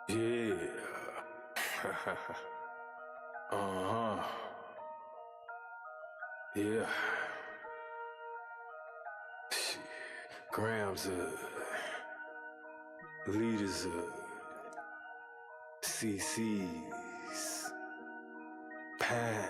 Yeah. uh-huh. Yeah. Shit. Grams leaders CC's, pounds.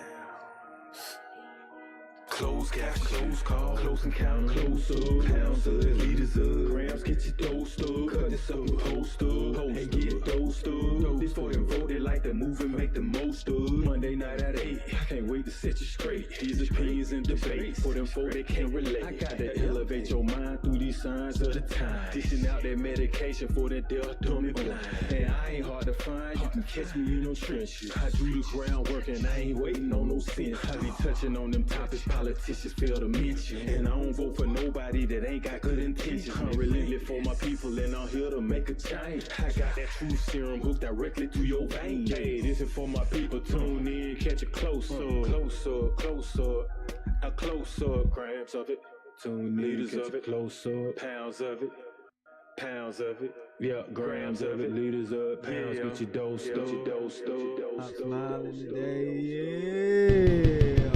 Close caption, close call, close encounter, close up, pounds of leaders of grams, get your dosed up, cut this up, you host up, and get dosed up. This for them voted like the move and make the most of. Monday night at 8, I can't wait to set you straight. These opinions and debates for them folk that can't relate. I gotta elevate your mind through these signs of the time. Dishing out that medication for that deaf, dumb, and blind. And I ain't hard to find, you can catch me in no trenches. I do the groundwork and I ain't waiting on no sense. I be touching on them topics politicians fail to mention. And I don't vote for nobody that ain't got good intentions. I'm relentless for my people and I'm here to make a change. I got that true serum hooked directly to your vein. Hey, this is for my people, tune in, catch a close up, close up, close up, a close up, grams of it, tune liters of it, close up, pounds of it. Pounds of it, yeah, grams of it, liters of pounds, yeah. Get your dose, get your dose, I'm smiling today, yeah.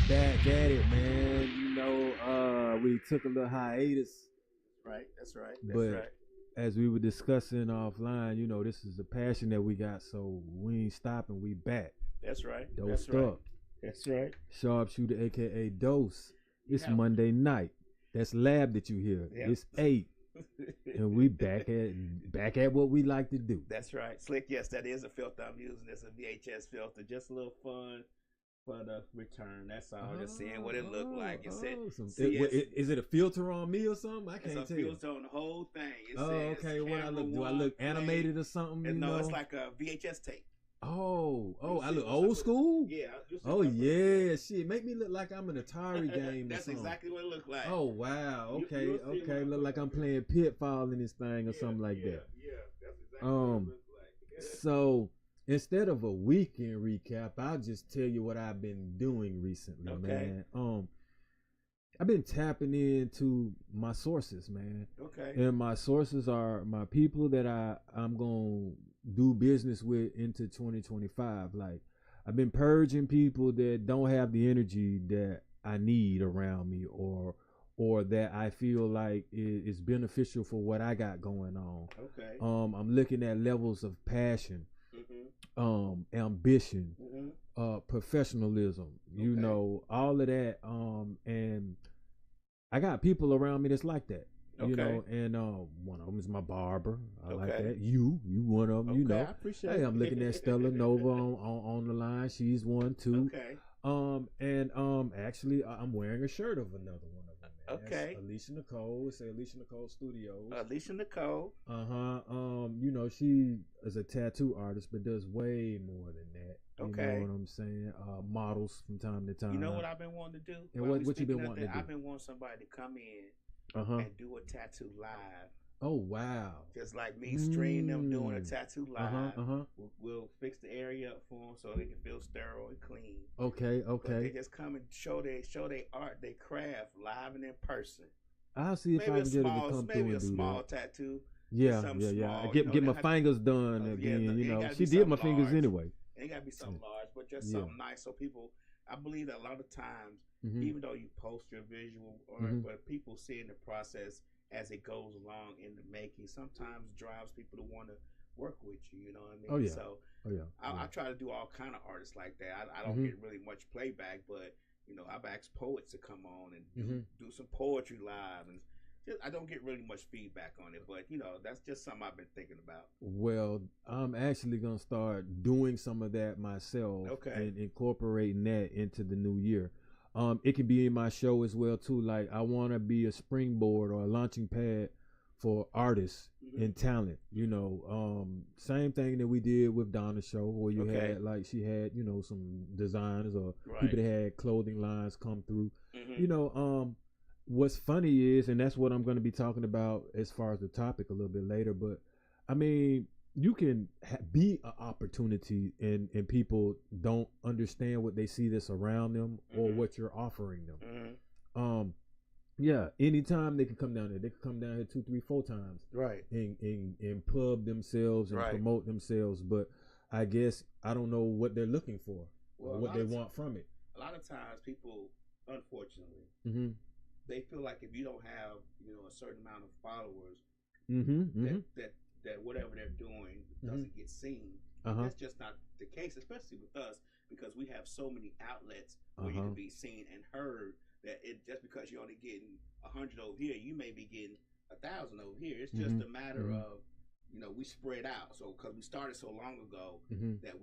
Back at it, man. You know, we took a little hiatus. That's right. But as we were discussing offline, you know, this is a passion that we got, so we ain't stopping, we back. That's right. Dosed up. That's right. Sharpshooter, aka Dose. It's Yeah. Monday night. That's Lab that you hear. Yeah. It's 8. And we back at what we like to do. That's right. Slick, yes, that is a filter I'm using. It's a VHS filter. Just a little fun for the return. That's all. Just seeing what it looked like. It said, Is it a filter on me or something? I can't it's a tell. filter on the whole thing. It says Okay. What I look? Do I camera look one, animated or something? play. You No, know? it's like a VHS tape. Oh, I see look what's old up. school. Yeah. you'll see Oh what's up. yeah, shit. Make me look like I'm an Atari game. That's or something. exactly what it looked like. Oh wow. Okay. You'll see what Look like I'm playing Pitfall in this thing or something like that. Yeah, that's exactly what it looked like. So instead of a weekend recap, I'll just tell you what I've been doing recently, Okay. man. I've been tapping into my sources, man. Okay. And my sources are my people that I'm gonna do business with into 2025. Like I've been purging people that don't have the energy that I need around me, or that I feel like is beneficial for what I got going on. Okay. I'm looking at levels of passion, ambition, professionalism, you Okay. know, all of that. And I got people around me that's like that. You Okay. know, and one of them is my barber. I like Okay. that. You one of them. You Okay, know. I appreciate Hey, it. I'm looking at Stella Nova on the line. She's one too. Okay. Actually, I'm wearing a shirt of another one of them. Man. Okay. That's Alicia Nicole. It's Alicia Nicole Studios. Alicia Nicole. You know, she is a tattoo artist, but does way more than that. You Okay. know what I'm saying? Models from time to time. You know what I've been wanting to do? And While what we you been speaking of wanting to that, do? I've been wanting somebody to come in Uh-huh. and do a tattoo live. Oh wow. Just like me, stream them doing a tattoo live. Uh-huh. We'll fix the area up for them so they can feel sterile and clean. Okay. But they just come and show their art, their craft live and in person. I'll see if I can get it to come through maybe a and do small that. tattoo. Yeah. something small, Get you know, get my they have- fingers done again. it You ain't know, gotta she be did my something fingers large. anyway. It ain't gotta be something large, but just Yeah. something nice so people. I believe that a lot of times, Mhm. even though you post your visual, but people seeing the process as it goes along in the making, sometimes drives people to want to work with you. You know what I mean? Oh, yeah. So Oh yeah. I try to do all kind of artists like that. I don't Mhm. get really much playback, but you know, I've asked poets to come on and Mhm. do some poetry live, and I don't get really much feedback on it. But you know, that's just something I've been thinking about. Well, I'm actually gonna start doing some of that myself, Okay. and incorporating that into the new year. It can be in my show as well too. Like I want to be a springboard or a launching pad for artists Mhm. and talent. You know, same thing that we did with Donna's show, where you Okay. had like she had some designers or Right. people that had clothing lines come through. Mhm. You know, what's funny is, and that's what I'm going to be talking about as far as the topic a little bit later. But I mean, you can be an opportunity, and people don't understand what they see that's around them or Mhm. what you're offering them. Mhm. Yeah, anytime they can come down there. They can come down here 2, 3, 4 times. Right. And pub themselves and promote themselves. But I guess I don't know what they're looking for or what they want from it. A lot of times people, unfortunately, Mm-hmm. they feel like if you don't have, a certain amount of followers, that whatever they're doing doesn't get seen. That's just not the case, especially with us, because we have so many outlets where you can be seen and heard. That it just because you're only getting 100 over here, you may be getting 1,000 over here. It's just a matter of, we spread out. So because we started so long ago that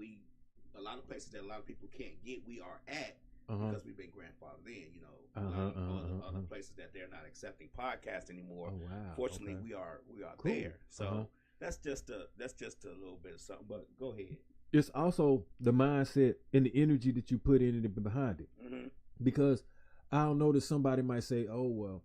a lot of places that a lot of people can't get, we are at because we've been grandfathered in. Other places that they're not accepting podcasts anymore. Oh, wow. Fortunately, we are cool. there. So that's just a little bit of something. But go ahead. It's also the mindset and the energy that you put in it behind it, because I'll notice somebody might say, "Oh, well,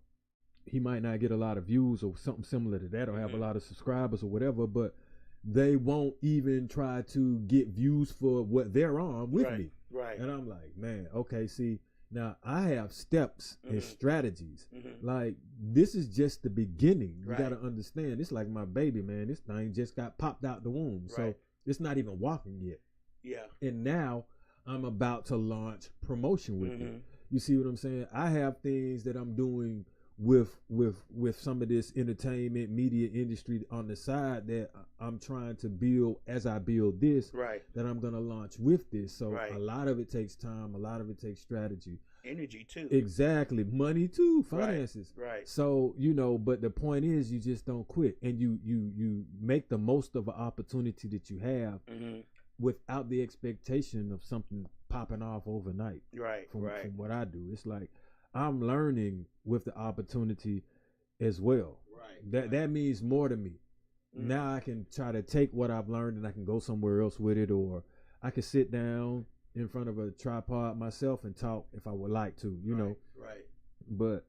he might not get a lot of views or something similar to that, or have a lot of subscribers or whatever," but they won't even try to get views for what they're on with me. Right. And I'm like, man, okay, see, now I have steps and strategies. Like, this is just the beginning. You got to understand. It's like my baby, man. This thing just got popped out the womb. So it's not even walking yet. Yeah. And now I'm about to launch promotion with it. You see what I'm saying? I have things that I'm doing with some of this entertainment media industry on the side that I'm trying to build as I build this, that I'm going to launch with this. So a lot of it takes time. A lot of it takes strategy. Energy too. Exactly. Money too. Finances. Right. So, but the point is you just don't quit, and you make the most of an opportunity that you have without the expectation of something popping off overnight. From what I do. It's like I'm learning with the opportunity as well. That means more to me. Now I can try to take what I've learned and I can go somewhere else with it, or I can sit down in front of a tripod myself and talk if I would like to, know. But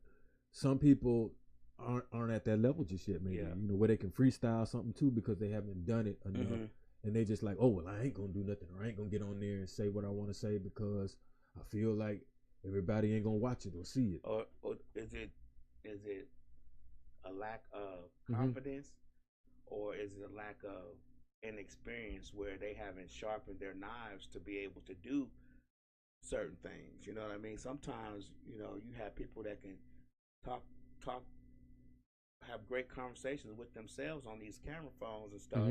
some people aren't at that level just yet, maybe. Where they can freestyle something too because they haven't done it enough. And they just like, oh, well, I ain't gonna do nothing, or I ain't gonna get on there and say what I want to say because I feel like everybody ain't gonna watch it or see it. Or is it a lack of confidence, or is it a lack of inexperience where they haven't sharpened their knives to be able to do certain things? You know what I mean? Sometimes you have people that can talk, have great conversations with themselves on these camera phones and stuff.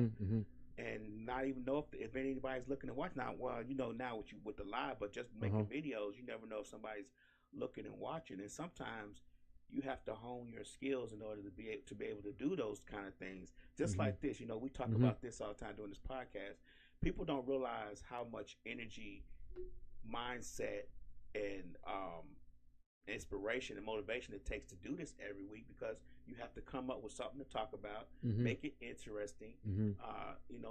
And not even know if anybody's looking to watch. Now, well, now with the live, but just making videos, you never know if somebody's looking and watching. And sometimes you have to hone your skills in order to be able to do those kind of things. Just like this, we talk about this all the time doing this podcast. People don't realize how much energy, mindset, and inspiration and motivation it takes to do this every week, because you have to come up with something to talk about, make it interesting.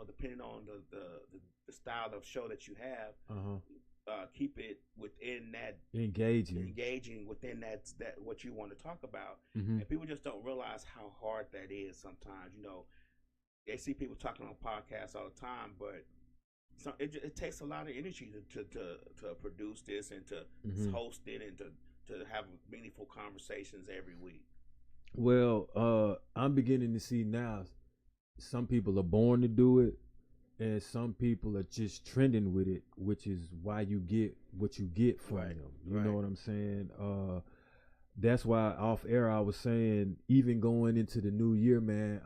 Depending on the style of show that you have, keep it within that engaging within that what you want to talk about. And people just don't realize how hard that is sometimes. They see people talking on podcasts all the time, but it takes a lot of energy to produce this and to host it and to have meaningful conversations every week. Well, I'm beginning to see now some people are born to do it, and some people are just trending with it, which is why you get what you get from them. You know what I'm saying? That's why off air I was saying, even going into the new year, man,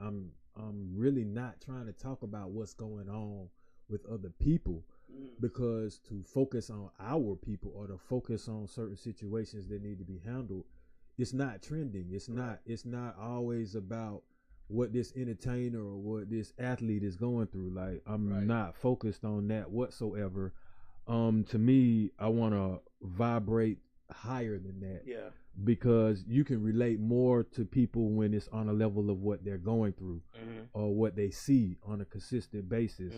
I'm really not trying to talk about what's going on with other people, because to focus on our people or to focus on certain situations that need to be handled, it's not trending. It's not always about what this entertainer or what this athlete is going through. Like, I'm not focused on that whatsoever. To me, I want to vibrate higher than that. Yeah. Because you can relate more to people when it's on a level of what they're going through or what they see on a consistent basis.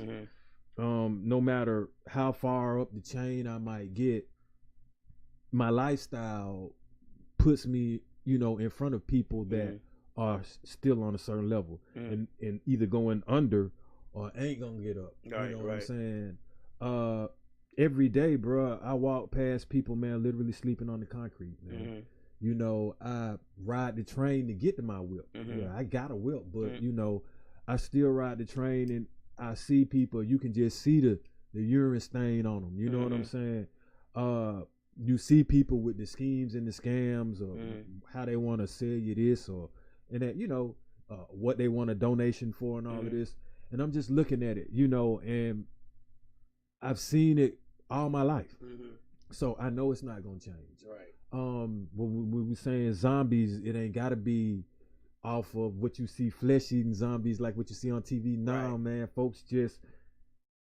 No matter how far up the chain I might get, my lifestyle puts me, in front of people that are still on a certain level and either going under or ain't gonna get up. You know what I'm saying? Every day, bro, I walk past people, man, literally sleeping on the concrete, man. You know, I ride the train to get to my whip. Yeah, I got a whip, but you know, I still ride the train, and I see people. You can just see the urine stain on them. You know what I'm saying? You see people with the schemes and the scams, or how they want to sell you this, or and that, you know, what they want a donation for, and all of this. And I'm just looking at it, you know, and I've seen it all my life, so I know it's not gonna change. Right. When we saying zombies, it ain't gotta be off of what you see, flesh eating zombies like what you see on TV now. Right. Man, folks just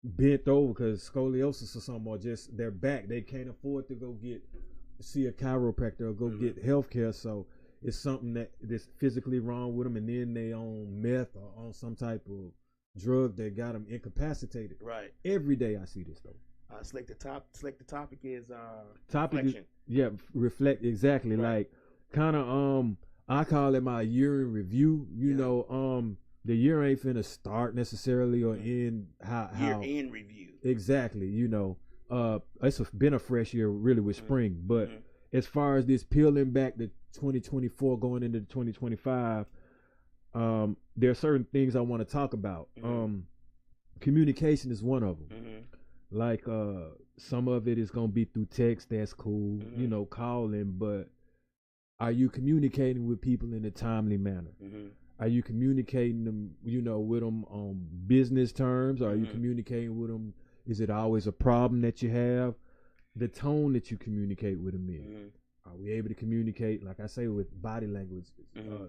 bent over because scoliosis or something, or just their back, they can't afford to go see a chiropractor or go get health care, so it's something that's physically wrong with them, and then they on meth or on some type of drug that got them incapacitated. Right. Every day I see this though. Select the topic is reflection. Reflect, exactly. Right. Like kind of I call it my year in review. You know, the year ain't finna start necessarily or end how year in review. Exactly. You know, it's been a fresh year really with spring, but as far as this peeling back to 2024 going into 2025, there are certain things I want to talk about. Communication is one of them. Like some of it is gonna be through text. That's cool, you know, calling. But are you communicating with people in a timely manner? Are you communicating them, you know, with them on business terms? Are you communicating with them? Is it always a problem that you have? The tone that you communicate with them in. Are we able to communicate, like I say, with body language,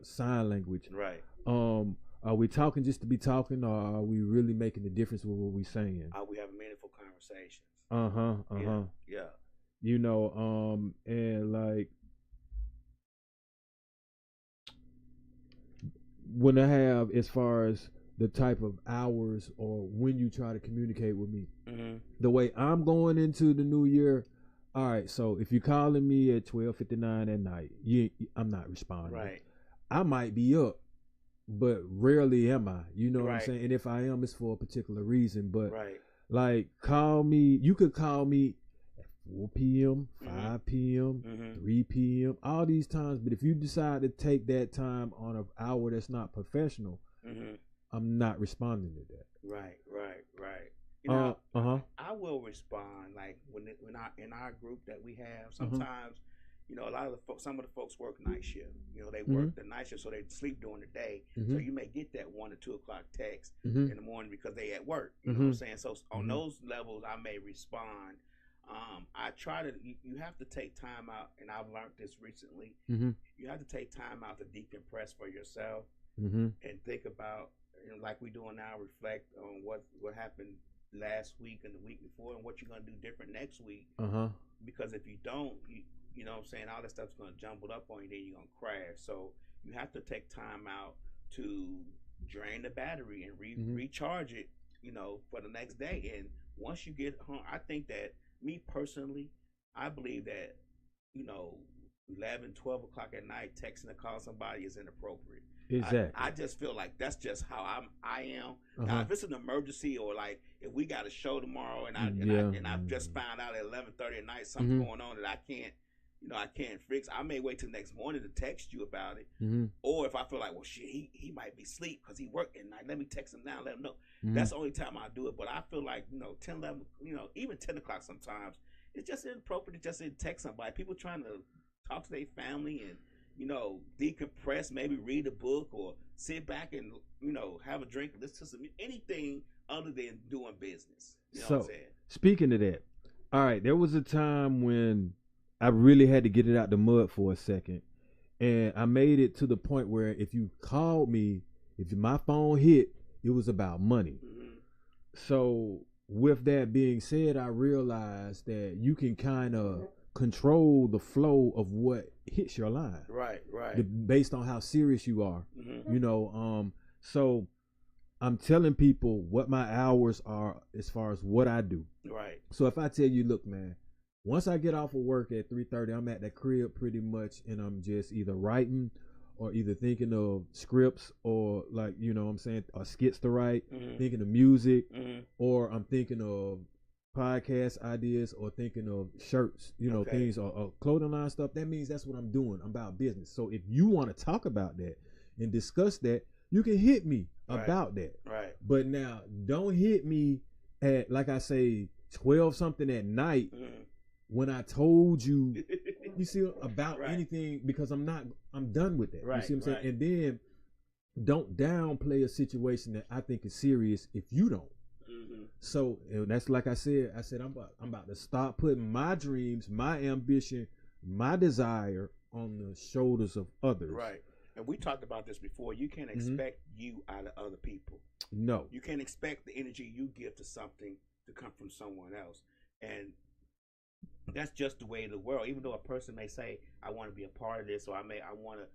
sign language? Right. Are we talking just to be talking, or are we really making a difference with what we're saying? Are we having meaningful conversations? Yeah. You know, and like when I have, as far as the type of hours or when you try to communicate with me, the way I'm going into the new year. All right, so if you're calling me at 12:59 at night, I'm not responding. Right. I might be up, but rarely am I. You know what I'm saying? And if I am, it's for a particular reason. But like, call me. You could call me at 4 p.m., 5 p.m., 3 p.m., all these times. But if you decide to take that time on an hour that's not professional, I'm not responding to that. Right. You know, I will respond, like when in our group that we have. Sometimes, you know, a lot of some of the folks work night shift. You know, they work the night shift, so they sleep during the day. So you may get that 1 or 2 o'clock text in the morning because they at work. You know what I'm saying? So on those levels, I may respond. I try to. You have to take time out, and I've learned this recently. You have to take time out to decompress for yourself and think about, you know, like we doing now, reflect on what happened last week and the week before, and what you're gonna do different next week. Because if you don't, you know what I'm saying, all that stuff's gonna jumble up on you, then you're gonna crash. So you have to take time out to drain the battery and recharge it, you know, for the next day. And once you get home, I think that, me personally, I believe that, you know, 11, 12 o'clock at night, texting or calling somebody is inappropriate. Exactly. I just feel like that's just how I am. Now, if it's an emergency, or like if we got a show tomorrow and I've just found out at 11:30 at night something going on that I can't fix, I may wait till the next morning to text you about it. Or if I feel like, well, shit, he might be asleep because he worked at night, let me text him now, let him know. That's the only time I do it. But I feel like, you know, 10, 11, you know, even 10 o'clock sometimes, it's just inappropriate to just text somebody. People trying to talk to their family and, you know, decompress, maybe read a book or sit back and, you know, have a drink, listen to some anything other than doing business. You know what I'm saying? Speaking of that, all right, there was a time when I really had to get it out the mud for a second, and I made it to the point where if you called me, if my phone hit, it was about money. So with that being said, I realized that you can kind of control the flow of what hits your line, right, based on how serious you are. You know, so I'm telling people what my hours are as far as what I do. Right. So if I tell you, look, man, once I get off of work at 3:30, I'm at that crib pretty much, and I'm just either writing or either thinking of scripts, or, like, you know what I'm saying, or skits to write, thinking of music, or I'm thinking of podcast ideas or thinking of shirts, you know, Okay. things or clothing line stuff, that means that's what I'm doing. I'm about business. So if you want to talk about that and discuss that, you can hit me Right. about that. Right. But now don't hit me at, like I say, 12 something at night Mhm. when I told you, you see, about Right. anything, because I'm done with that. Right, You see what I'm right. saying? And then don't downplay a situation that I think is serious if you don't. Mhm. So that's like I said I'm about to start putting my dreams, my ambition, my desire on the shoulders of others. Right. And we talked about this before. You can't expect you out of other people. No. You can't expect the energy you give to something to come from someone else. And that's just the way of the world. Even though a person may say, I want to be a part of this, or I want to,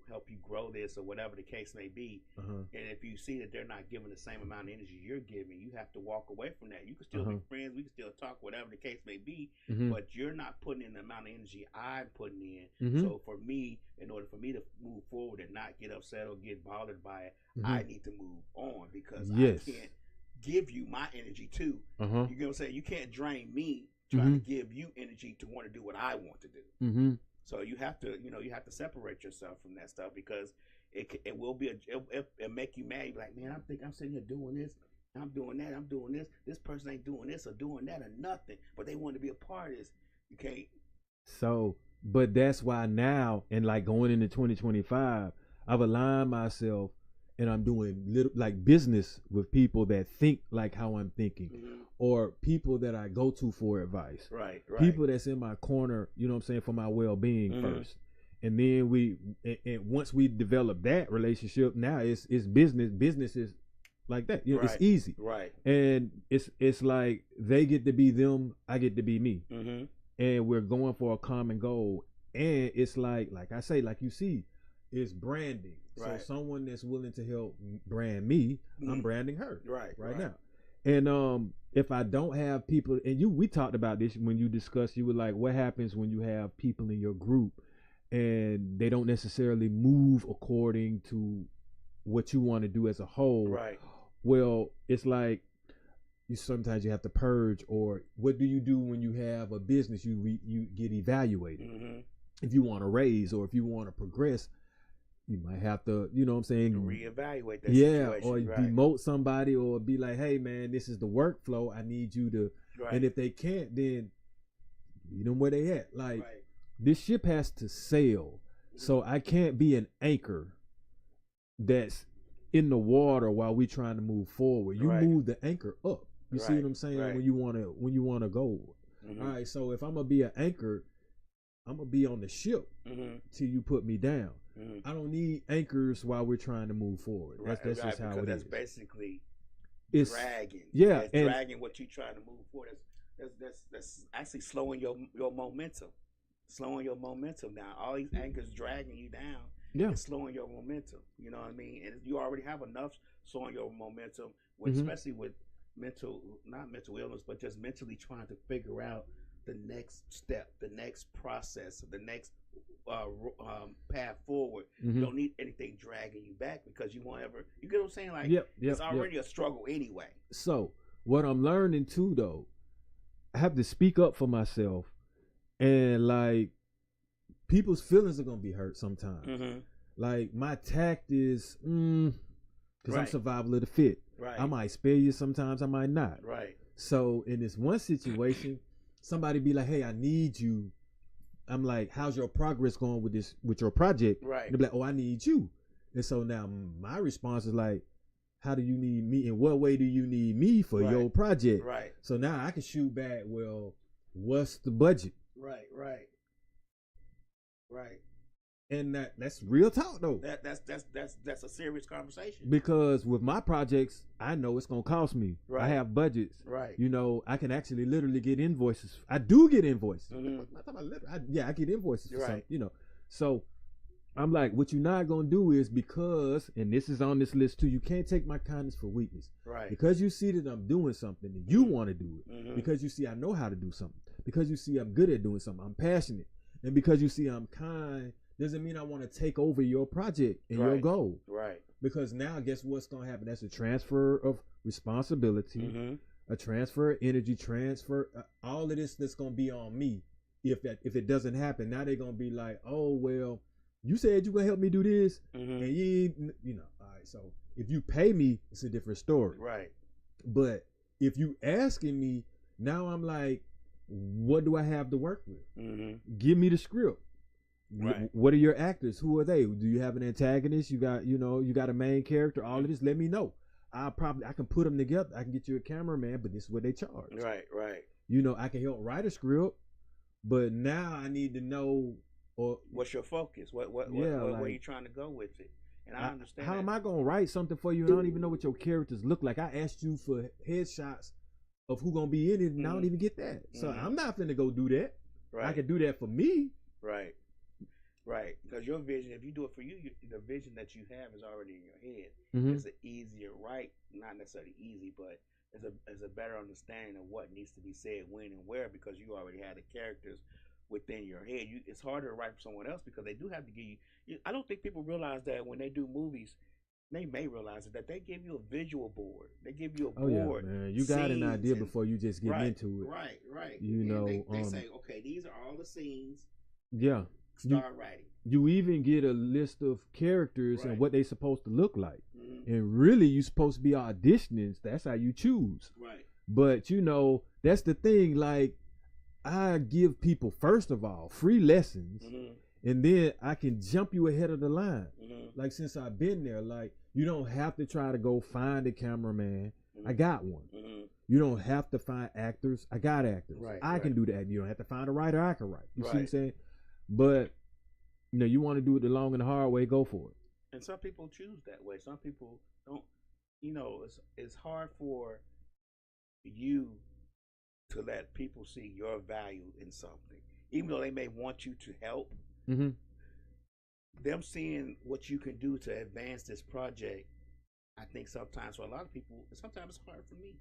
help you grow this, or whatever the case may be. Uh-huh. And if you see that they're not giving the same amount of energy you're giving, you have to walk away from that. You can still be friends, we can still talk, whatever the case may be, Mhm. but you're not putting in the amount of energy I'm putting in. Mhm. So for me, in order for me to move forward and not get upset or get bothered by it, Mhm. I need to move on, because Yes. I can't give you my energy too. Uh-huh. You get what I'm saying? You can't drain me trying to give you energy to want to do what I want to do. Mm-hmm. So you have to, you have to separate yourself from that stuff, because it will be it make you mad. You're like, man, I'm sitting here doing this, I'm doing that, I'm doing this. This person ain't doing this or doing that or nothing, but they want to be a part of this. You can't. So, but that's why now, and like going into 2025, I've aligned myself, and I'm doing little like business with people that think like how I'm thinking, or people that I go to for advice. Right. Right. People that's in my corner, you know what I'm saying, for my well-being first. And then and once we develop that relationship, now it's business. Business is like that. You know, it's easy. Right. And it's like they get to be them, I get to be me. Mm-hmm. And we're going for a common goal. And it's like I say, like you see, it's branding. Right. So someone that's willing to help brand me, I'm branding her right now. And if I don't have people, and we talked about this when you discussed, you were like, what happens when you have people in your group and they don't necessarily move according to what you want to do as a whole? Right. Well, it's like sometimes you have to purge. Or what do you do when you have a business? You get evaluated. Mm-hmm. If you want to raise or if you want to progress, you might have to, you know what I'm saying, reevaluate that situation. Or right. demote somebody, or be like, hey man, this is the workflow, I need you to. Right. And if they can't, then you know where they at. Like, Right. this ship has to sail. So I can't be an anchor that's in the water while we trying to move forward. You Right. move the anchor up. You see Right. what I'm saying? Right. When you wanna go. Mhm. All right, so if I'm gonna be an anchor, I'm gonna be on the ship till you put me down. I don't need anchors while we're trying to move forward. That's just how it that's is. basically It's dragging. yeah, It's and dragging what you're trying to move forward. That's actually slowing your momentum. Slowing your momentum down. All these anchors dragging you down. yeah, It's slowing your momentum. You know what I mean? And you already have enough slowing your momentum, especially with not mental illness, but just mentally trying to figure out the next step, the next process, the next path forward. You don't need anything dragging you back, because you won't ever. You get what I'm saying? Like, it's already a struggle anyway. So what I'm learning too, though, I have to speak up for myself, and like people's feelings are gonna be hurt sometimes. Like my tact is, because I'm survival of the fit. Right. I might spare you sometimes, I might not. Right. So in this one situation, somebody be like, "Hey, I need you." I'm like, "How's your progress going with your project?" Right. And they be like, "Oh, I need you." And so now my response is like, "How do you need me? In what way do you need me for your project?" Right. So now I can shoot back. Well, what's the budget? Right. And that's real talk though. That's a serious conversation. Because with my projects, I know it's gonna cost me. Right. I have budgets. Right. You know, I can actually literally get invoices. I do get invoices. I get invoices for something, you know. So I'm like, what you're not gonna do is, because, and this is on this list too, you can't take my kindness for weakness. Right. Because you see that I'm doing something and you want to do it. Because you see I know how to do something. Because you see I'm good at doing something. I'm passionate. And because you see I'm kind, doesn't mean I want to take over your project and your goal. Right. Because now, guess what's going to happen? That's a transfer of responsibility. a transfer of energy, transfer all of this that's gonna be on me. If it doesn't happen, now they're gonna be like, oh well, you said you gonna help me do this, and you know, all right. So if you pay me, it's a different story, right? But if you asking me, now I'm like, what do I have to work with? Give me the script. Right. What are your actors? Who are they? Do you have an antagonist? You got a main character. All of this, let me know. I can put them together. I can get you a cameraman, but this is what they charge. Right. You know, I can help write a script, but now I need to know. Or what's your focus? Where are you trying to go with it? And I understand. How am I gonna write something for you and I don't even know what your characters look like? I asked you for headshots of who gonna be in it, and I don't even get that. So I'm not finna go do that. Right. I can do that for me. Right. Because your vision, if you do it for you, the vision that you have is already in your head. It's an easier write, not necessarily easy, but it's a better understanding of what needs to be said, when and where, because you already had the characters within your head. It's harder to write for someone else because they do have to give you. I don't think people realize that when they do movies. They may realize it, that they give you a visual board. They give you a board. Yeah, man. You got an idea before you just get into it. Right. You and know, they say, okay, these are all the scenes. Yeah. Start writing. You even get a list of characters and what they supposed to look like. And really, you supposed to be auditioning. That's how you choose. Right. But, you know, that's the thing. Like, I give people, first of all, free lessons. And then I can jump you ahead of the line. Like, since I've been there, like, you don't have to try to go find a cameraman. I got one. You don't have to find actors. I got actors. I can do that. You don't have to find a writer. I can write. You see what I'm saying? But, you know, you want to do it the long and the hard way, go for it. And some people choose that way. Some people don't. You know, it's hard for you to let people see your value in something. Even though they may want you to help, them seeing what you can do to advance this project, I think sometimes for a lot of people, sometimes it's hard for me.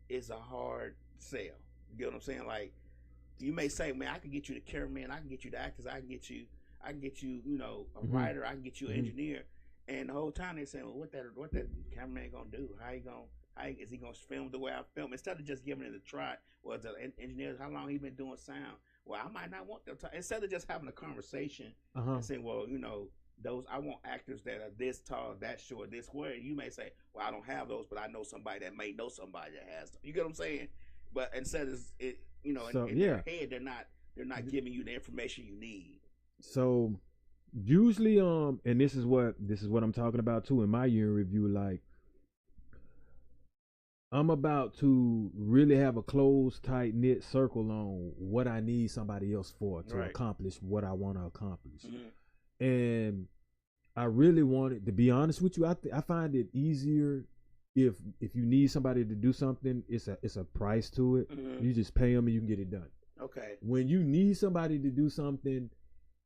It's a hard sell. You get what I'm saying? Like, you may say, man, I can get you the cameraman, I can get you the actors, I can get you, you know, a writer, I can get you an engineer. And the whole time they're saying, well, what that cameraman gonna do? Is he gonna film the way I film? Instead of just giving it a try, well, the engineer, how long he been doing sound? Well, I might not want them to. Instead of just having a conversation and saying, well, you know, I want actors that are this tall, that short, this square. You may say, well, I don't have those, but I know somebody that may know somebody that has them. You get what I'm saying? But instead of it, you know, in their head, they're not giving you the information you need. So usually, and this is what I'm talking about too in my year in review. Like, I'm about to really have a closed, tight knit circle on what I need somebody else for to accomplish what I want to accomplish. And I really want it, to be honest with you, I find it easier if you need somebody to do something, it's a price to it. You just pay them and you can get it done. Okay. When you need somebody to do something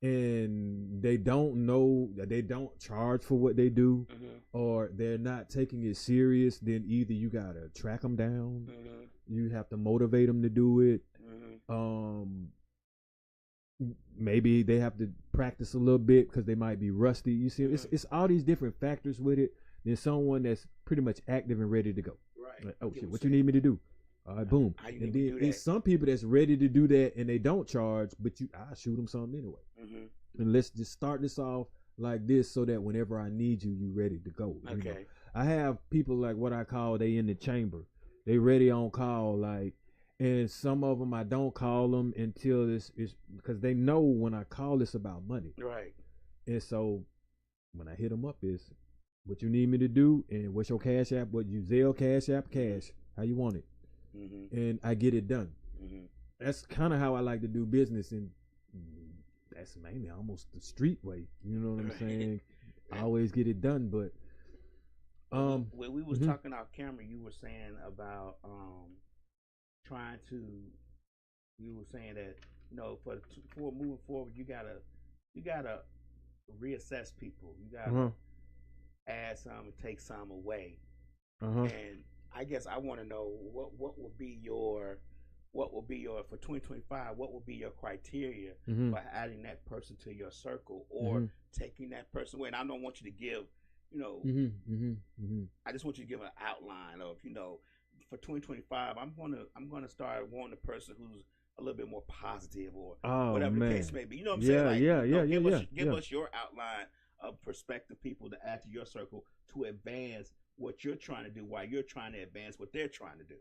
and they don't know, that they don't charge for what they do, or they're not taking it serious, then either you gotta track them down, you have to motivate them to do it. Maybe they have to practice a little bit because they might be rusty. You see, it's all these different factors with it. There's someone that's pretty much active and ready to go. Right. Like, oh shit, what you need me to do? All right, boom. And then there's some people that's ready to do that and they don't charge, but I shoot them something anyway. And let's just start this off like this so that whenever I need you, you ready to go. Okay. You know? I have people like what I call they in the chamber. They ready on call, like, and some of them I don't call them until this is because they know when I call it's about money. Right. And so when I hit them up is what you need me to do and what's your cash app, what you Zelle, cash app, cash, how you want it. And I get it done. That's kind of how I like to do business, and that's mainly almost the street way. You know what I'm saying? I always get it done, but when we was talking off camera, you were saying about you were saying that, you know, for moving forward, you gotta reassess people. You gotta add some and take some away. And I guess I want to know what will be your for 2025, what will be your criteria for adding that person to your circle or taking that person away? And I don't want you to give, you know, I just want you to give an outline of, you know, for 2025, I'm gonna start wanting a person who's a little bit more positive or Oh whatever man. the case may be. You know what I'm Yeah, saying? Like, yeah, yeah, give yeah. us your outline of prospective people to add to your circle to advance what you're trying to do while you're trying to advance what they're trying to do.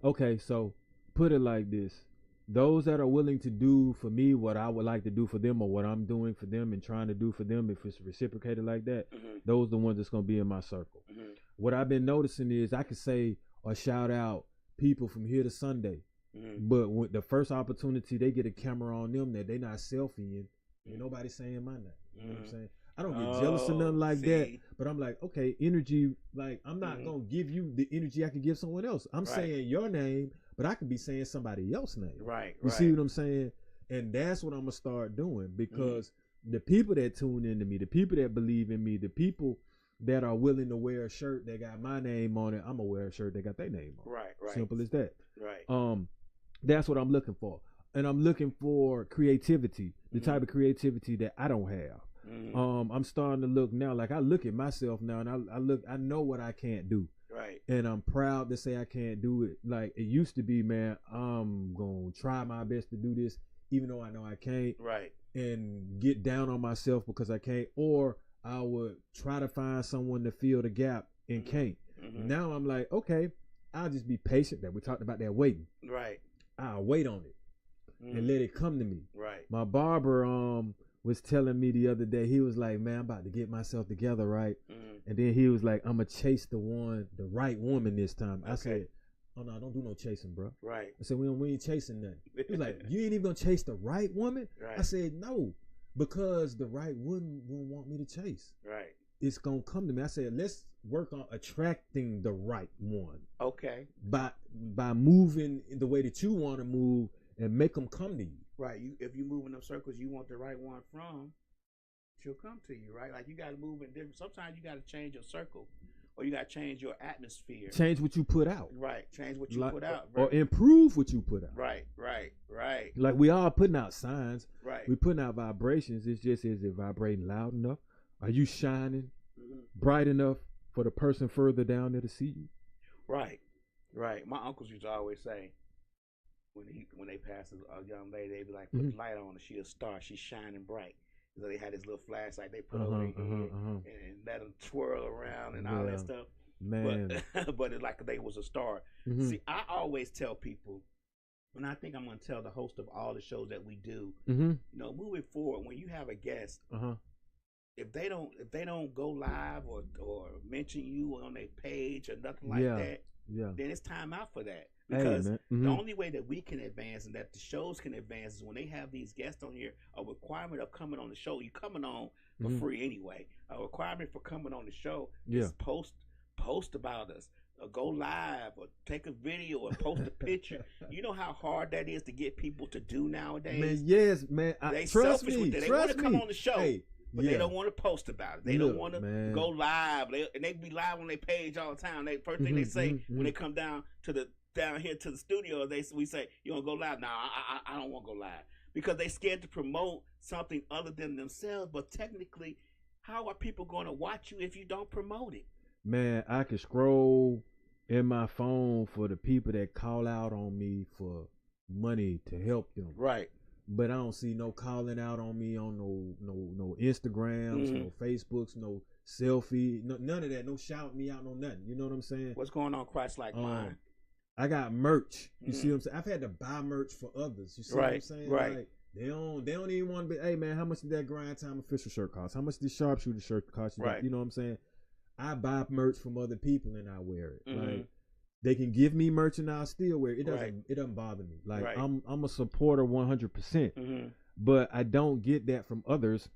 Okay, so put it like this. Those that are willing to do for me what I would like to do for them or what I'm doing for them and trying to do for them, if it's reciprocated like that, those are the ones that's going to be in my circle. What I've been noticing is I could say or shout out people from here to Sunday, but when the first opportunity they get a camera on them that they not selfieing, ain't nobody saying my name. You know what I'm saying? I don't get jealous or nothing like that, but I'm like, okay, energy, like I'm not gonna give you the energy I could give someone else. I'm saying your name, but I could be saying somebody else's name. Right. You see what I'm saying? And that's what I'm gonna start doing, because the people that tune into me, the people that believe in me, the people that are willing to wear a shirt that got my name on it, I'm gonna wear a shirt that got their name on it. Right. Simple as that. Right. That's what I'm looking for. And I'm looking for creativity, the type of creativity that I don't have. I'm starting to look now, like I look at myself now and I know what I can't do. Right. And I'm proud to say I can't do it. Like it used to be, man, I'm going to try my best to do this, even though I know I can't. Right. And get down on myself because I can't. Or I would try to find someone to fill the gap and can't. Now I'm like, okay, I'll just be patient. That we talked about that waiting. Right. I'll wait on it and let it come to me. Right. My barber was telling me the other day, he was like, man, I'm about to get myself together, right? And then he was like, I'm going to chase the right woman this time. I said, oh, no, don't do no chasing, bro. Right. I said, we ain't chasing nothing. He was like, you ain't even going to chase the right woman? Right. I said, no, because the right woman won't want me to chase. Right. It's going to come to me. I said, let's work on attracting the right one. Okay. By moving the way that you want to move and make them come to you. Right. If you move in them circles you want the right one from, she'll come to you, right? Like you got to move in different. Sometimes you got to change your circle, or you got to change your atmosphere. Change what you put out. Right. Change what you put out. Or improve what you put out. Right. Like we all putting out signs. Right. We putting out vibrations. It's just, is it vibrating loud enough? Are you shining bright enough for the person further down there to see you? Right. My uncles used to always say, when they pass a young lady, they'd be like, put the light on her. She a star. She's shining bright. So they had this little flashlight they put over their head and let them twirl around and all that stuff. Man. But it's like they was a star. See, I always tell people, and I think I'm going to tell the host of all the shows that we do, you know, moving forward, when you have a guest, if they don't go live or mention you on their page or nothing like that, then it's time out for that. Because the only way that we can advance and that the shows can advance is when they have these guests on here. A requirement of coming on the show, you coming on for free anyway. A requirement for coming on the show is post about us, or go live, or take a video, or post a picture. You know how hard that is to get people to do nowadays. Man, yes, man. They trust selfish me. with that. They want to come on the show. But they don't want to post about it. They don't want to go live. They be live on their page all the time. First thing they say when they come down here to the studio, we say, you want to go live? No, I don't want to go live. Because they scared to promote something other than themselves. But technically, how are people going to watch you if you don't promote it? Man, I can scroll in my phone for the people that call out on me for money to help them. Right. But I don't see no calling out on me on no Instagrams, no Facebooks, no selfie, none of that. No shouting me out, no nothing. You know what I'm saying? What's going on, Christ like mine? I got merch. You see what I'm saying? I've had to buy merch for others. You see what I'm saying? Right. Like, they don't even want to be, hey man, how much did that Grind Time official shirt cost? How much did this sharpshooter shirt cost? Right. You know what I'm saying? I buy merch from other people and I wear it. Like, they can give me merch and I'll still wear it. It doesn't bother me. Like I'm a supporter 100%. But I don't get that from others.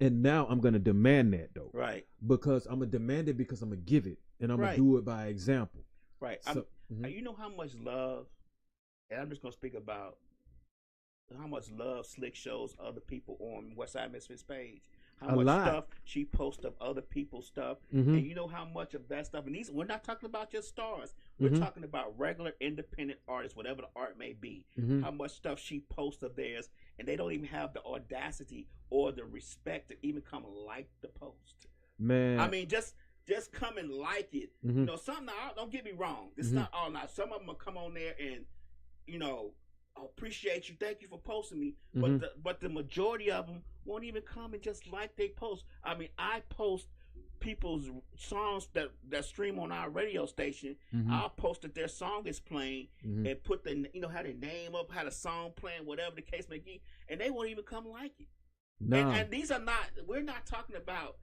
And now I'm gonna demand that though. Right. Because I'm gonna demand it because I'm gonna give it. And I'm gonna do it by example. Right. So, you know how much love, and I'm just gonna speak about how much love Slick shows other people on Westside Misfits page. How much stuff she posts of other people's stuff, and you know how much of that stuff. And we're not talking about just stars. We're talking about regular independent artists, whatever the art may be. How much stuff she posts of theirs, and they don't even have the audacity or the respect to even come like the post. Man, I mean, just just come and like it. Mhm. You know, some now, don't get me wrong. This is not all night. Some of them will come on there and, you know, appreciate you, thank you for posting me. But the majority of them won't even come and just like they post. I mean, I post people's songs that stream on our radio station. I'll post that their song is playing and put have their name up, had a song playing, whatever the case may be, and they won't even come like it. No. And these are not, we're not talking about,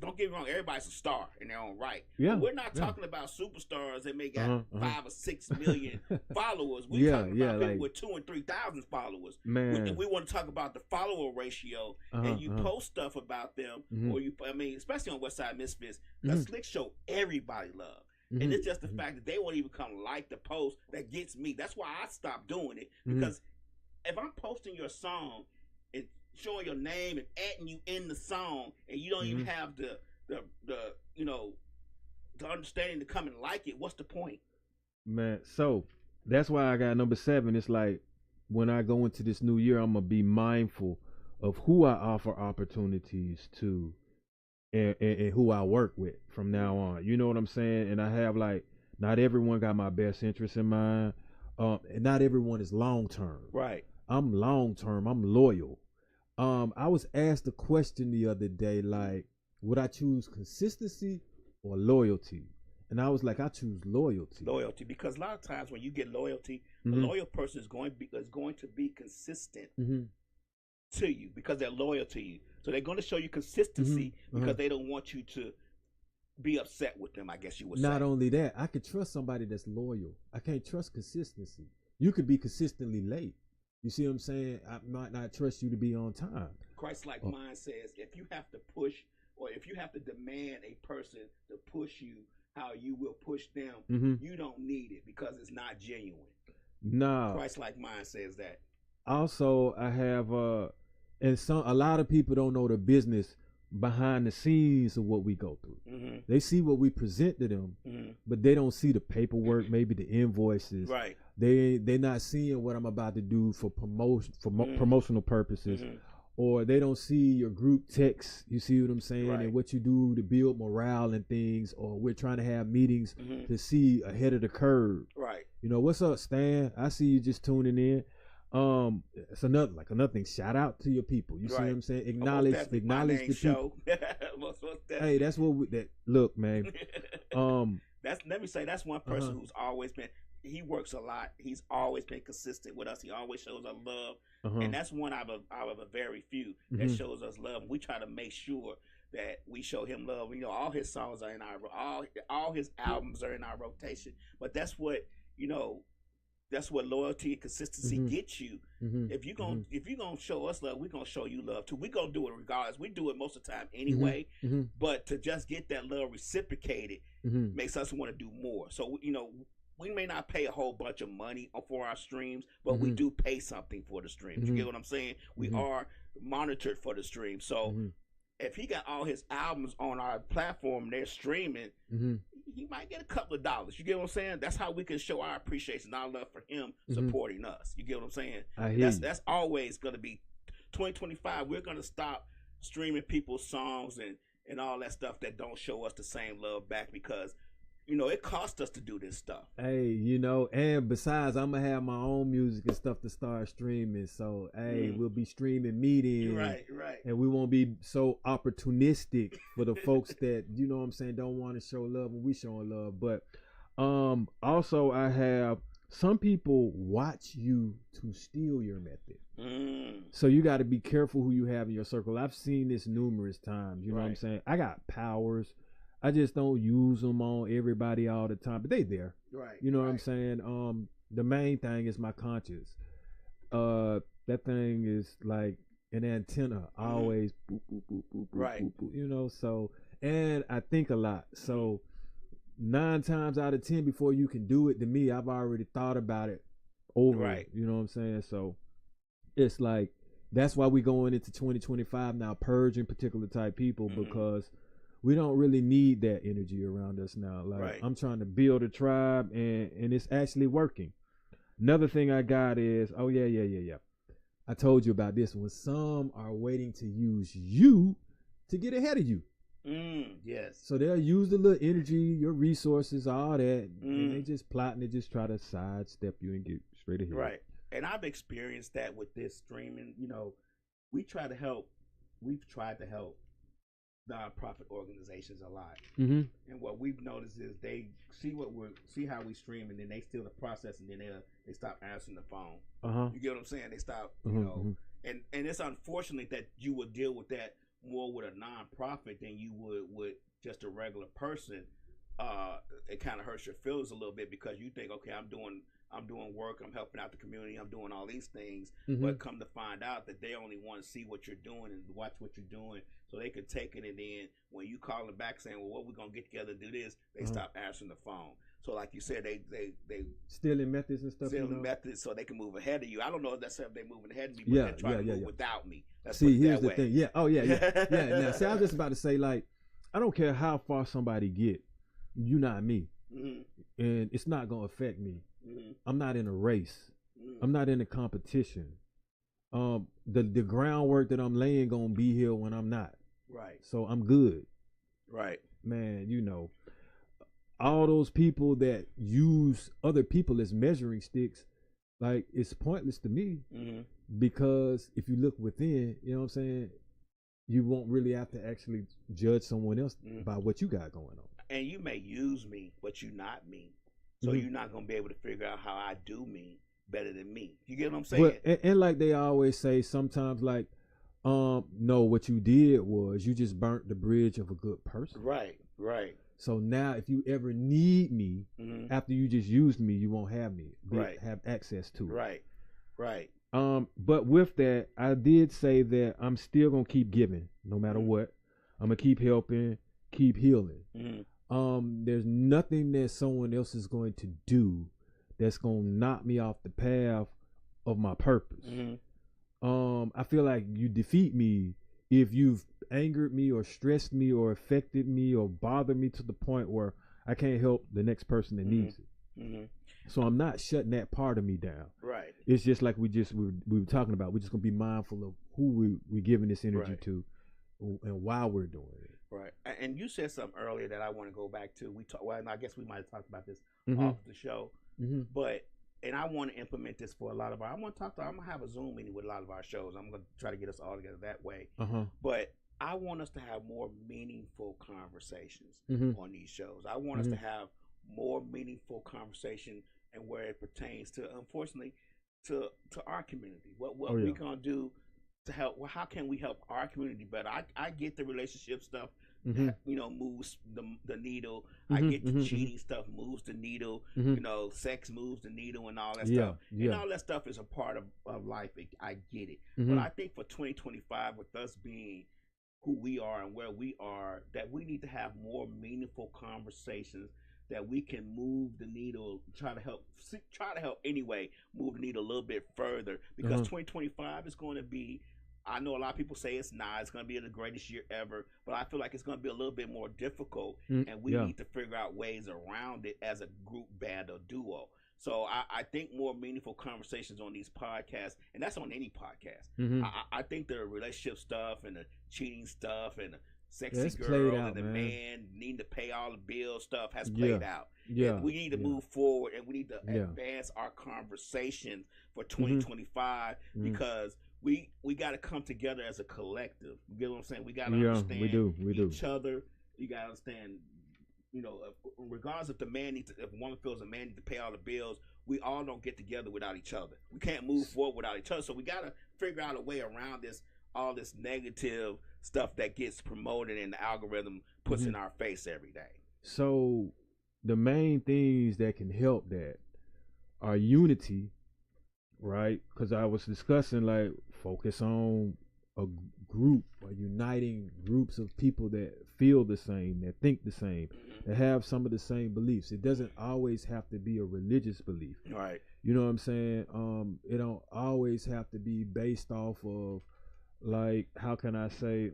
don't get me wrong, everybody's a star in their own right. Yeah. But we're not talking about superstars that may got 5 or 6 million followers. We're talking about people with 2,000 and 3,000 followers. Man. We want to talk about the follower ratio, and you post stuff about them, or especially on Westside Misfits, because Slick show everybody love. And it's just the fact that they won't even come like the post that gets me. That's why I stopped doing it, because if I'm posting your song and showing your name and adding you in the song, and you don't even have the understanding to come and like it, what's the point? Man, so that's why I got number 7. It's like when I go into this new year, I'm gonna be mindful of who I offer opportunities to and who I work with from now on. You know what I'm saying? And I have like, not everyone got my best interest in mind, and not everyone is long term. Right. I'm long term. I'm loyal. I was asked a question the other day, like, would I choose consistency or loyalty? And I was like, I choose loyalty. Loyalty, because a lot of times when you get loyalty, a loyal person is going to be consistent to you because they're loyal to you. So they're going to show you consistency because they don't want you to be upset with them, I guess you would say. Not only that, I could trust somebody that's loyal. I can't trust consistency. You could be consistently late. You see what I'm saying? I might not trust you to be on time. Christ-like mind says, if you have to push, or if you have to demand a person to push you how you will push them, you don't need it because it's not genuine. No. Christ-like mind says that. Also, I have and a lot of people don't know the business behind the scenes of what we go through. They see what we present to them, but they don't see the paperwork, maybe the invoices. Right. They're not seeing what I'm about to do for promotional purposes, or they don't see your group text. You see what I'm saying, and what you do to build morale and things. Or we're trying to have meetings to see ahead of the curve. Right. You know, what's up, Stan? I see you just tuning in. It's another thing. Shout out to your people. You see what I'm saying? Acknowledge the people. Hey, that's what look, man. Let me say that's one person who's always been. He works a lot. He's always been consistent with us. He always shows us love, and that's one out of a very few that shows us love. We try to make sure that we show him love. You know, all his songs are in our all his albums are in our rotation. But that's what loyalty and consistency gets you. If you're gonna show us love, we're gonna show you love too. We're gonna do it regardless. We do it most of the time anyway. But to just get that love reciprocated makes us want to do more. So we may not pay a whole bunch of money for our streams, but we do pay something for the streams. You get what I'm saying? We are monitored for the stream. So if he got all his albums on our platform, they're streaming, he might get a couple of dollars. You get what I'm saying? That's how we can show our appreciation, our love for him supporting us. You get what I'm saying? That's always going to be 2025. We're going to stop streaming people's songs and all that stuff that don't show us the same love back, because it costs us to do this stuff. Hey, and besides, I'm going to have my own music and stuff to start streaming. So, hey, we'll be streaming meetings. Right. And we won't be so opportunistic for the folks that, don't want to show love when we showing love. But also, I have some people watch you to steal your method. So you got to be careful who you have in your circle. I've seen this numerous times. You know what I'm saying? I got powers. I just don't use them on everybody all the time, but they there. Right. You know what I'm saying? The main thing is my conscience. That thing is like an antenna, always boop, boop, boop, boop, right. boop, boop, so, and I think a lot. So 9 times out of 10 before you can do it, to me, I've already thought about it over. Right. You know what I'm saying? So it's like, that's why we going into 2025 now, purging particular type people, because we don't really need that energy around us now. Like I'm trying to build a tribe, and it's actually working. Another thing I got is, I told you about this one. Some are waiting to use you to get ahead of you. Yes. So they'll use the little energy, your resources, all that, and they just plotting to just try to sidestep you and get straight ahead. Right. And I've experienced that with this streaming. You know, we've tried to help nonprofit organizations a lot. Mm-hmm. And what we've noticed is they see how we stream, and then they steal the process, and then they stop answering the phone. Uh-huh. You get what I'm saying? They stop, Mm-hmm. and it's unfortunate that you would deal with that more with a nonprofit than you would with just a regular person. It kind of hurts your feelings a little bit because you think, okay, I'm doing work, I'm helping out the community, I'm doing all these things, Mm-hmm. but come to find out that they only want to see what you're doing and watch what you're doing, so they can take it. And then when you call them back saying, well, what we're gonna get together and do this, they stop answering the phone. So like you said, they stealing methods and stuff. stealing methods so they can move ahead of you. I don't know if that's if they're moving ahead of me, but they're trying to move without me. Let's see, here's the thing. Yeah. Oh yeah. Yeah. Now, see, I was just about to say, like, I don't care how far somebody get, you not me, and it's not gonna affect me. I'm not in a race. I'm not in a competition. The groundwork that I'm laying gonna be here when I'm not. Right. So I'm good. Right. Man, all those people that use other people as measuring sticks, like, it's pointless to me, because if you look within, you know what I'm saying, you won't really have to actually judge someone else by what you got going on. And you may use me, but you're not me. So you're not going to be able to figure out how I do me better than me. You get what I'm saying? But, and like they always say, sometimes, like, no, what you did was you just burnt the bridge of a good person. Right. So now if you ever need me, after you just used me, you won't have me. Have access to it. Right. But with that, I did say that I'm still going to keep giving no matter what. I'm going to keep helping, keep healing. There's nothing that someone else is going to do that's going to knock me off the path of my purpose. I feel like you defeat me if you've angered me or stressed me or affected me or bothered me to the point where I can't help the next person that needs it. So I'm not shutting that part of me down. Right. It's just like we were talking about. We're just gonna be mindful of who we're giving this energy to, and why we're doing it. Right. And you said something earlier that I want to go back to. Well, I guess we might have talked about this off the show, but. And I want to implement this for a lot of I'm going to have a Zoom meeting with a lot of our shows. I'm going to try to get us all together that way. But I want us to have more meaningful conversations on these shows. I want us to have more meaningful conversation, and where it pertains to, unfortunately, to our community. What we going to do to help? Well, how can we help our community better? I get the relationship stuff. Moves the needle. I get the cheating stuff moves the needle. Sex moves the needle and all that stuff. And all that stuff is a part of life. I get it. But I think for 2025, with us being who we are and where we are, that we need to have more meaningful conversations that we can move the needle, try to help anyway, move the needle a little bit further, because 2025 is going to be, I know a lot of people say it's going to be the greatest year ever, but I feel like it's going to be a little bit more difficult, and we need to figure out ways around it as a group, band, or duo. So I think more meaningful conversations on these podcasts, and that's on any podcast. I think the relationship stuff and the cheating stuff and the sexy girl and the man needing to pay all the bills stuff has played out. And we need to move forward, and we need to advance our conversation for 2025 because we got to come together as a collective. You get what I'm saying? We got to understand each other. You got to understand, regardless if if one feels a man needs to pay all the bills, we all don't get together without each other. We can't move forward without each other. So we got to figure out a way around all this negative stuff that gets promoted and the algorithm puts in our face every day. So the main things that can help that are unity, right? Because I was discussing, like, focus on a group, or uniting groups of people that feel the same, that think the same, that have some of the same beliefs. It doesn't always have to be a religious belief. Right. You know what I'm saying? It don't always have to be based off of, like, how can I say,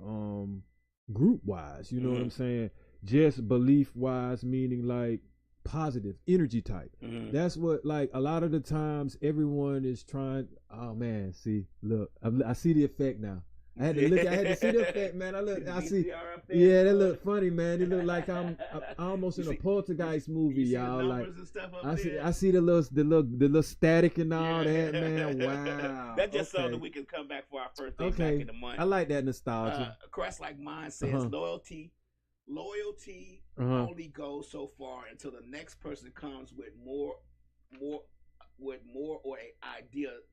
group wise, you know what I'm saying? Just belief wise, meaning like positive energy type. That's what, like, a lot of the times everyone is trying. Oh man, see, look, I see the effect now. I had to look. I had to see the effect, man. I see. VCR up there, Yeah, that boy. look funny, man. It look like I'm almost in a Poltergeist movie, You see the y'all. Like numbers and stuff up I there? see the little static and all Yeah. that, man. Wow. That's just so Okay. that we can come back for our first day back Okay, in the month. I like that nostalgia. Christ like mine says Uh-huh. loyalty Uh-huh. only goes so far until the next person comes with more or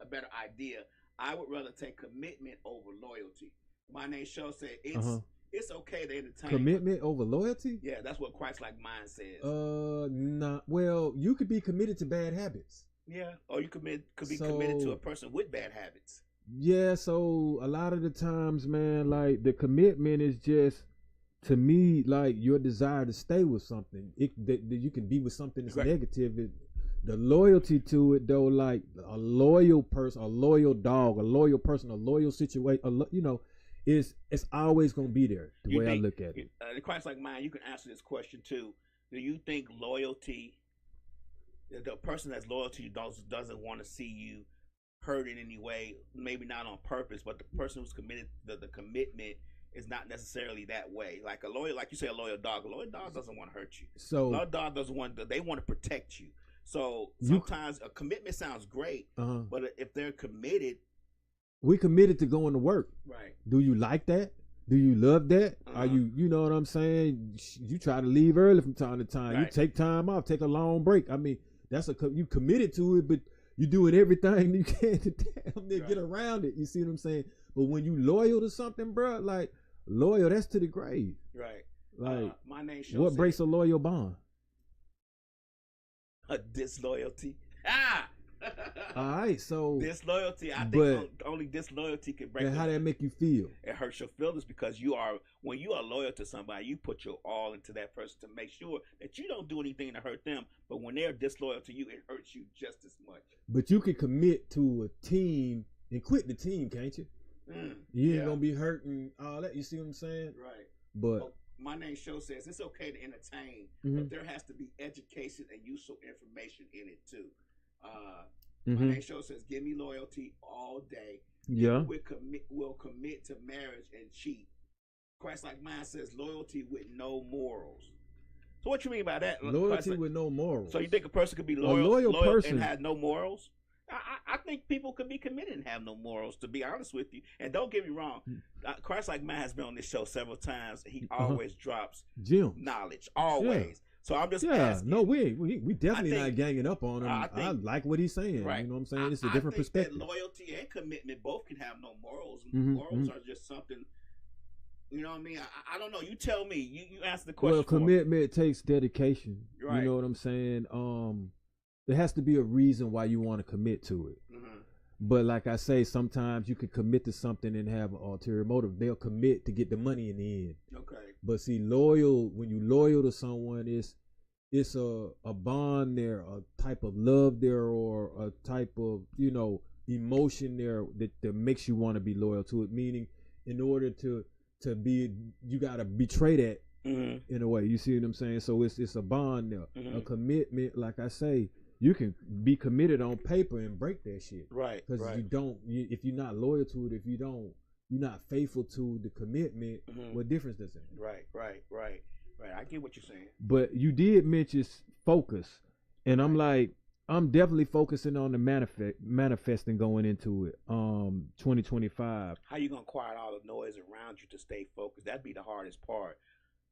a better idea. I would rather take commitment over loyalty. My name show said it's okay to entertain. Commitment over loyalty? Yeah, that's what Christ like mine says. Nah. Well, you could be committed to bad habits. Yeah, or you could be committed to So- a person with bad habits. Yeah, so a lot of the times, man, like the commitment is just, to me, like your desire to stay with something. That you can be with something that's Right. negative. The loyalty to it, though, like a loyal person, a loyal dog, a loyal person, a loyal situation, it's always gonna be there. The You way I think- look at it. Christ like mine, you can answer this question too. Do you think loyalty, the person that's loyal to you doesn't want to see you hurt in any way, maybe not on purpose, but the person who's committed, the commitment is not necessarily that way. Like you say, a loyal dog doesn't want to hurt you. A So loyal dog they want to protect you. So sometimes a commitment sounds great, but if they're committed, we committed to going to work. right? Do you like that? Do you love that? Are you know what I'm saying? You try to leave early from time to time. You Right. take time off, take a long break. I mean, you committed to it, but you doing everything you can to damn near get around it. You see what I'm saying? But when you loyal to something, bro, like loyal, that's to the grave. Right. Like My name show what said breaks a loyal bond? a disloyalty. All right, so Disloyalty. I but- think only disloyalty can break. then how that make you feel? It hurts your feelings because when you are loyal to somebody, you put your all into that person to make sure that you don't do anything to hurt them. But when they're disloyal to you, it hurts you just as much. But you can commit to a team and quit the team, can't you? You ain't gonna be hurting all that. You see what I'm saying? Right. But My name show says it's okay to entertain, Mhm. but there has to be education and useful information in it too. Mhm. My name show says give me loyalty all day. yeah, Will commit to marriage and cheat. Christ like mine says loyalty with no morals. So what you mean by that? loyalty Christ, with no morals. so you think a person could be loyal person- and have no morals? I think people could be committed and have no morals, to be honest with you. And don't get me wrong, Christ like mine has been on this show several times. He always drops Jim. knowledge, always. So I'm just Yeah, asking. no, we definitely I not think- ganging up on him. I I think- like what he's saying. Right. You know what I'm saying? It's a I different think perspective. That loyalty and commitment both can have no morals. Mhm, Morals mhm. are just something. You know what I mean? I don't know. You tell me. You answer the question. Well, for me. commitment takes dedication. Right. You know what I'm saying? There has to be a reason why you want to commit to it. Mhm. But like I say, sometimes you can commit to something and have an ulterior motive. They'll commit to get the money in the end. Okay. But see, when you loyal to someone, it's a bond there, a type of love there, or a type of emotion there that makes you want to be loyal to it. Meaning, in order to be, you gotta betray that Mm-hmm. in a way. You see what I'm saying? So it's a bond there, Mhm. a commitment. Like I say, you can be committed on paper and break that shit. Right. Because right. if you're not loyal to it, you're not faithful to the commitment, Mhm. what difference does it make? Right. I get what you're saying. But you did mention focus, and I'm like, I'm definitely focusing on the manifesting going into it. 2025. How you gonna quiet all the noise around you to stay focused? That'd be the hardest part.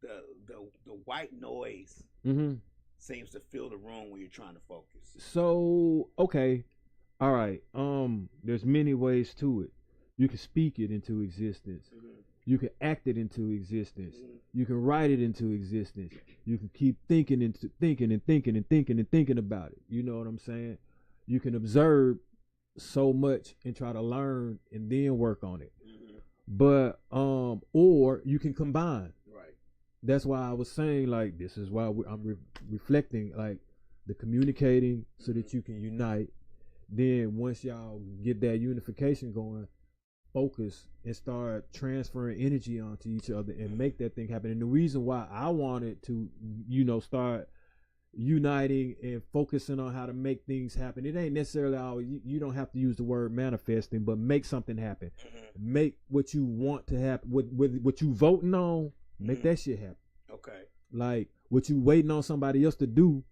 The white noise Mm-hmm. seems to fill the room when you're trying to focus. So okay, all right. There's many ways to it. You can speak it into existence. Mm-hmm. You can act it into existence. Mhm. You can write it into existence. You can keep thinking and thinking about it. You know what I'm saying? You can observe so much and try to learn and then work on it. Mm-hmm. But or you can combine. Right. That's why I was saying, like, this is why I'm reflecting, like, the communicating so that you can unite. Then once y'all get that unification going, focus and start transferring energy onto each other and make that thing happen. And the reason why I wanted to, start uniting and focusing on how to make things happen. It ain't necessarily all you don't have to use the word manifesting, but make something happen. Make what you want to happen with what you voting on, make that shit happen. Okay. Like what you waiting on somebody else to do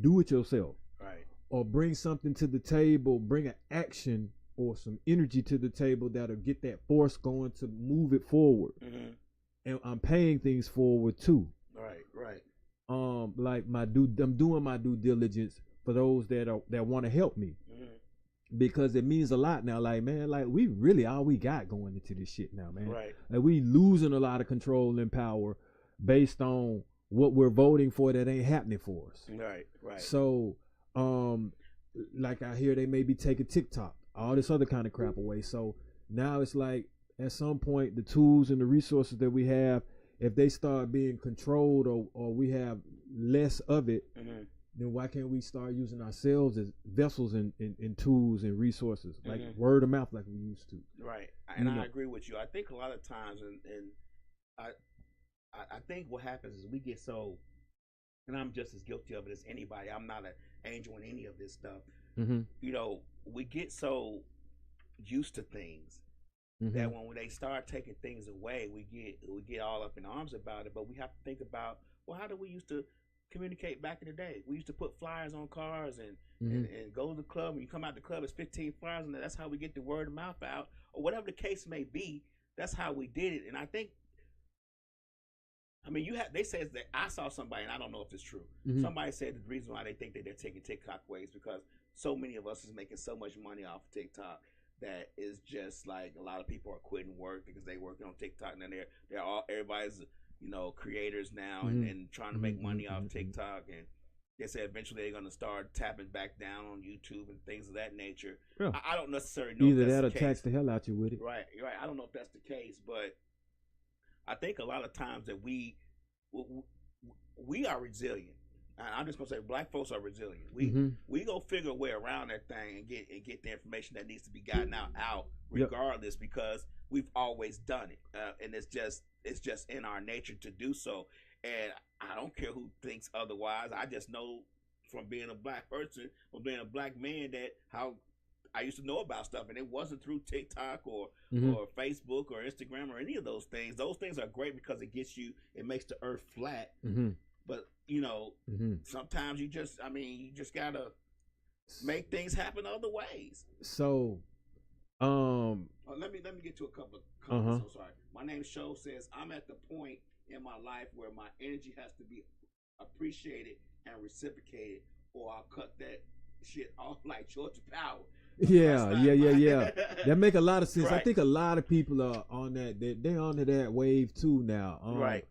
it yourself. Right. Or bring something to the table, bring an action or some energy to the table that'll get that force going to move it forward. And I'm paying things forward too. Right. Like I'm doing my due diligence for those that want to help me, because it means a lot now. Like, man, like we really all we got going into this shit now, man. Right. Like we losing a lot of control and power based on what we're voting for that ain't happening for us. Right. So, like I hear they may be taking TikTok, all this other kind of crap away. So now it's like at some point the tools and the resources that we have, if they start being controlled or we have less of it, then why can't we start using ourselves as vessels and tools and resources, like word of mouth, like we used to? Right. And I agree with you. I think a lot of times, and I think what happens is we get so, and I'm just as guilty of it as anybody. I'm not an angel in any of this stuff. You know, we get so used to things that when they start taking things away, we get all up in arms about it. But we have to think about, well, how did we used to communicate back in the day? We used to put flyers on cars and go to the club. When you come out the club, it's 15 flyers, and that's how we get the word of mouth out, or whatever the case may be. That's how we did it. And I think, I mean, they said that I saw somebody, and I don't know if it's true. Somebody said the reason why they think that they're taking TikTok away is because so many of us is making so much money off of TikTok that is just like a lot of people are quitting work because they working on TikTok, and then everybody's creators now and trying to make money off TikTok, and they say eventually they're going to start tapping back down on YouTube and things of that nature. Yeah. I don't necessarily know either if that's that or the tax the hell out you with it. Right. I don't know if that's the case, but I think a lot of times that we are resilient. I'm just gonna say, black folks are resilient. We go figure a way around that thing and get the information that needs to be gotten out regardless, because we've always done it, and it's just in our nature to do so. And I don't care who thinks otherwise. I just know from being a black person, from being a black man, that how I used to know about stuff, and it wasn't through TikTok or Facebook or Instagram or any of those things. Those things are great because it makes the earth flat. But sometimes you just gotta make things happen other ways. So, let me get to a couple of comments. I'm sorry. My name Show says, I'm at the point in my life where my energy has to be appreciated and reciprocated, or I'll cut that shit off like Georgia Power. Yeah. That make a lot of sense. Right. I think a lot of people are on that. They're onto that wave too now. Right.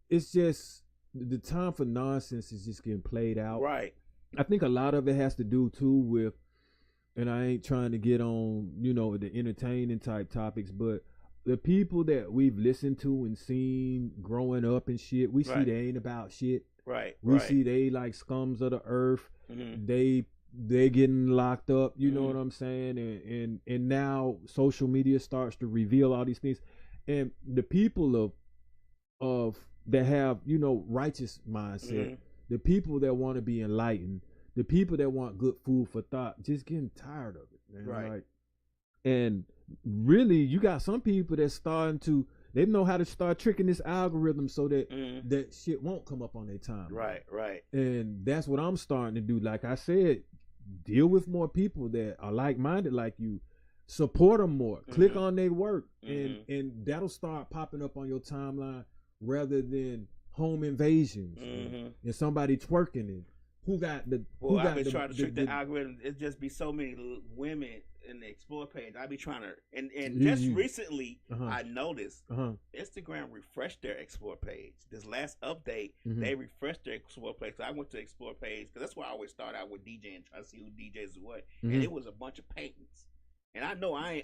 It's just the time for nonsense is just getting played out. Right. I think a lot of it has to do too with, and I ain't trying to get on, the entertaining type topics, but the people that we've listened to and seen growing up and shit, we see they ain't about shit. Right. We see they like scums of the earth. They getting locked up. You know what I'm saying? And now social media starts to reveal all these things, and the people of that have righteous mindset, the people that want to be enlightened, the people that want good food for thought, just getting tired of it, man. Right. Like, and really, you got some people that's they know how to start tricking this algorithm so that that shit won't come up on their time. Right. And that's what I'm starting to do. Like I said, deal with more people that are like-minded like you. Support them more. Click on their work, and that'll start popping up on your timeline rather than home invasions and somebody twerking and I've been trying to trick the algorithm. It just be so many women in the Explore page. I be trying to, and just recently I noticed Instagram refreshed their Explore page. This last update, they refreshed their Explore page. So I went to Explore page because that's where I always start out with DJing, try to see who DJs what, and it was a bunch of paintings. And I know I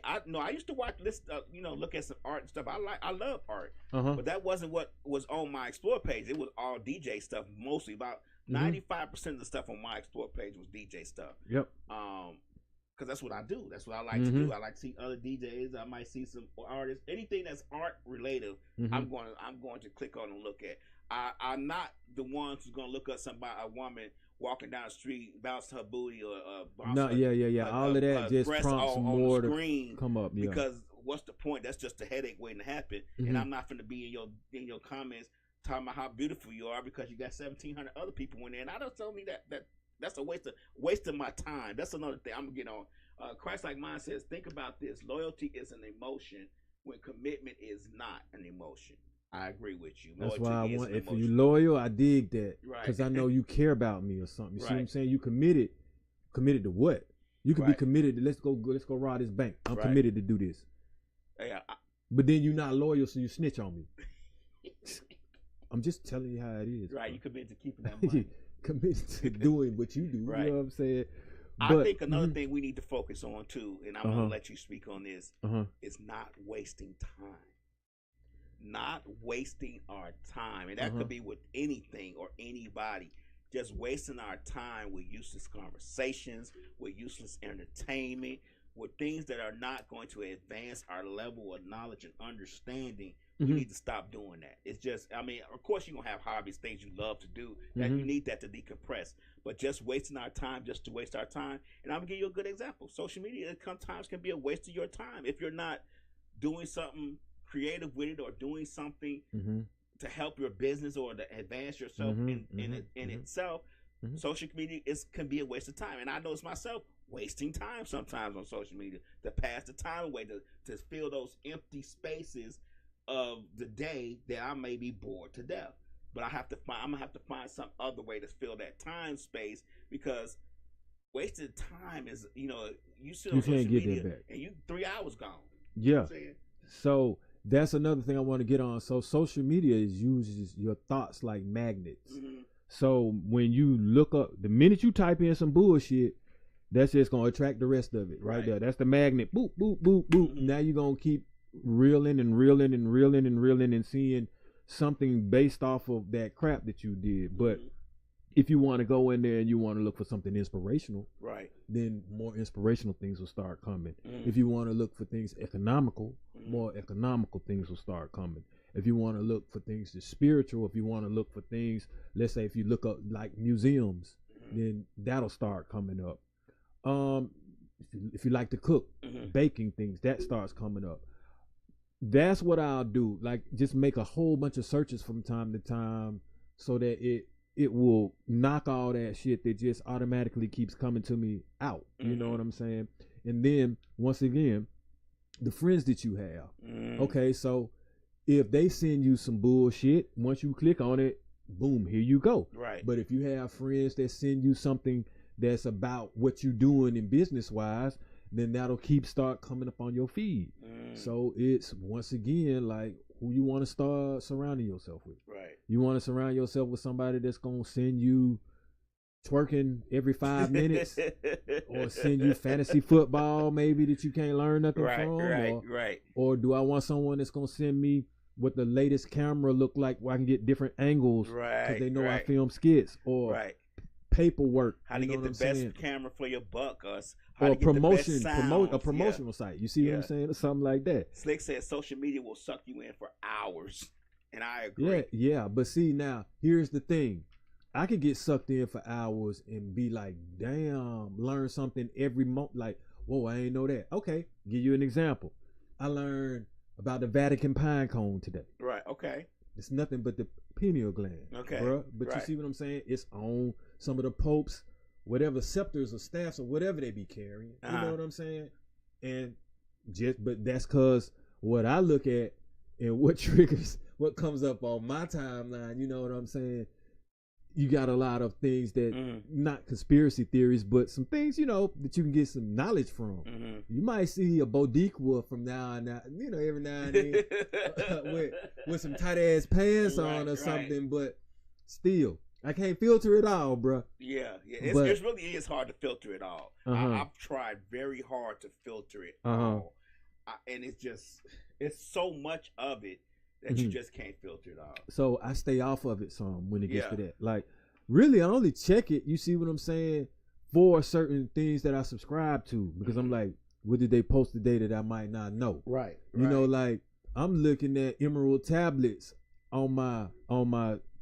used to watch this, look at some art and stuff. I love art, but that wasn't what was on my Explore page. It was all DJ stuff, mostly. About 95% of the stuff on my Explore page was DJ stuff. Yep. Because that's what I do. That's what I like to do. I like to see other DJs. I might see some artists. Anything that's art related, I'm going to click on and look at. I'm not the ones who's gonna look up a woman walking down the street, bounce her booty or bounce No, her, yeah. All of that just breast prompts on more the to screen come up. Yeah. because what's the point? That's just a headache waiting to happen. And I'm not gonna be in your comments talking about how beautiful you are because you got 1,700 other people in there, and I don't tell me that's a waste of my time. That's another thing I'm gonna get on. Christ-like mind says, think about this: loyalty is an emotion when commitment is not an emotion. I agree with you. That's Loyalty why I is want. an If emotion. you loyal, I dig that because Right. I know you care about me or something. You see what I'm Right. saying? You committed. Committed to what? You could be Right. committed to let's go rob this bank. I'm Right. committed to do this. Yeah, But then you're not loyal, so you snitch on me. I'm just telling you how it is. right. bro. You commit to keeping that money. Committed to doing what you do. Right. You know what I'm saying? I think another thing we need to focus on too, and I'm Uh-huh. gonna let you speak on this, Uh-huh. is not wasting time. Not wasting our time. And that Uh-huh. could be with anything or anybody. Just wasting our time with useless conversations, with useless entertainment, with things that are not going to advance our level of knowledge and understanding. We Mhm. need to stop doing that. It's just, I mean, of course you're going to have hobbies, things you love to do, that Mhm. you need that to decompress. But just wasting our time just to waste our time. And I'm going to give you a good example. Social media sometimes can be a waste of your time if you're not doing something creative with it or doing something Mm-hmm. to help your business or to advance yourself in itself. Mhm. Social media can be a waste of time. And I notice myself wasting time sometimes on social media to pass the time away, to fill those empty spaces of the day that I may be bored to death. But I'm gonna have to find some other way to fill that time space because wasted time is, you sit on You social can't get that media back. and you 3 hours gone. Yeah. You know what I'm saying? So that's another thing I want to get on. So social media uses your thoughts like magnets. Mm-hmm. So when you look up, the minute you type in some bullshit, that's just gonna attract the rest of it right there. That's the magnet. Boop, boop, boop, boop. Mhm. Now you're gonna keep reeling and reeling and reeling and reeling and seeing something based off of that crap that you did. But if you want to go in there and you want to look for something inspirational, Right. then more inspirational things will start coming. Mhm. If you want to look for things economical, Mhm. more economical things will start coming. If you want to look for things that's spiritual, if you want to look for things, let's say if you look up like museums, Mhm. then that'll start coming up. If you like to cook, Mhm. baking things, that starts coming up. That's what I'll do. Like just make a whole bunch of searches from time to time so that it will knock all that shit that just automatically keeps coming to me out. You know Mhm. what I'm saying? And then once again, the friends that you have. Mhm. Okay, so if they send you some bullshit, once you click on it, boom, here you go. Right. But if you have friends that send you something that's about what you're doing in business wise, then that'll start coming up on your feed. Mhm. So it's once again like who you want to start surrounding yourself with. Right. You want to surround yourself with somebody that's gonna send you twerking every 5 minutes, or send you fantasy football maybe that you can't learn nothing from, Right. or do I want someone that's gonna send me what the latest camera look like where I can get different angles because they know I film skits, or Right. paperwork, How to you know get the what I'm best saying? camera for your buck, us. How Or to get the best a sounds. promotional site. You see what I'm Yeah. saying? Or something like that. Slick says social media will suck you in for hours, and I agree. Yeah. But see, now here's the thing: I could get sucked in for hours and be like, "Damn, learn something every month." Like, whoa, I ain't know that. Okay, give you an example. I learned about the Vatican pine cone today. Right. Okay. It's nothing but the pineal gland. Okay, Bruh. But you right. see what I'm saying? It's on some of the popes, whatever scepters or staffs or whatever they be carrying. You Uh-huh. know what I'm saying? And but that's cause what I look at and what triggers what comes up on my timeline, you know what I'm saying? You got a lot of things that not conspiracy theories, but some things, that you can get some knowledge from. Mm-hmm. You might see a Bodiqua from now and now, every now and then with some tight ass pants on or something, but still, I can't filter it all, bro. Yeah. It really is hard to filter it all. I've tried very hard to filter it all, and it's so much of it that you just can't filter it all. So I stay off of it some when it gets to that. Like, really, I only check it. You see what I'm saying? For certain things that I subscribe to, because I'm like, what did they post today that I might not know? Right. You know, like I'm looking at emerald tablets on my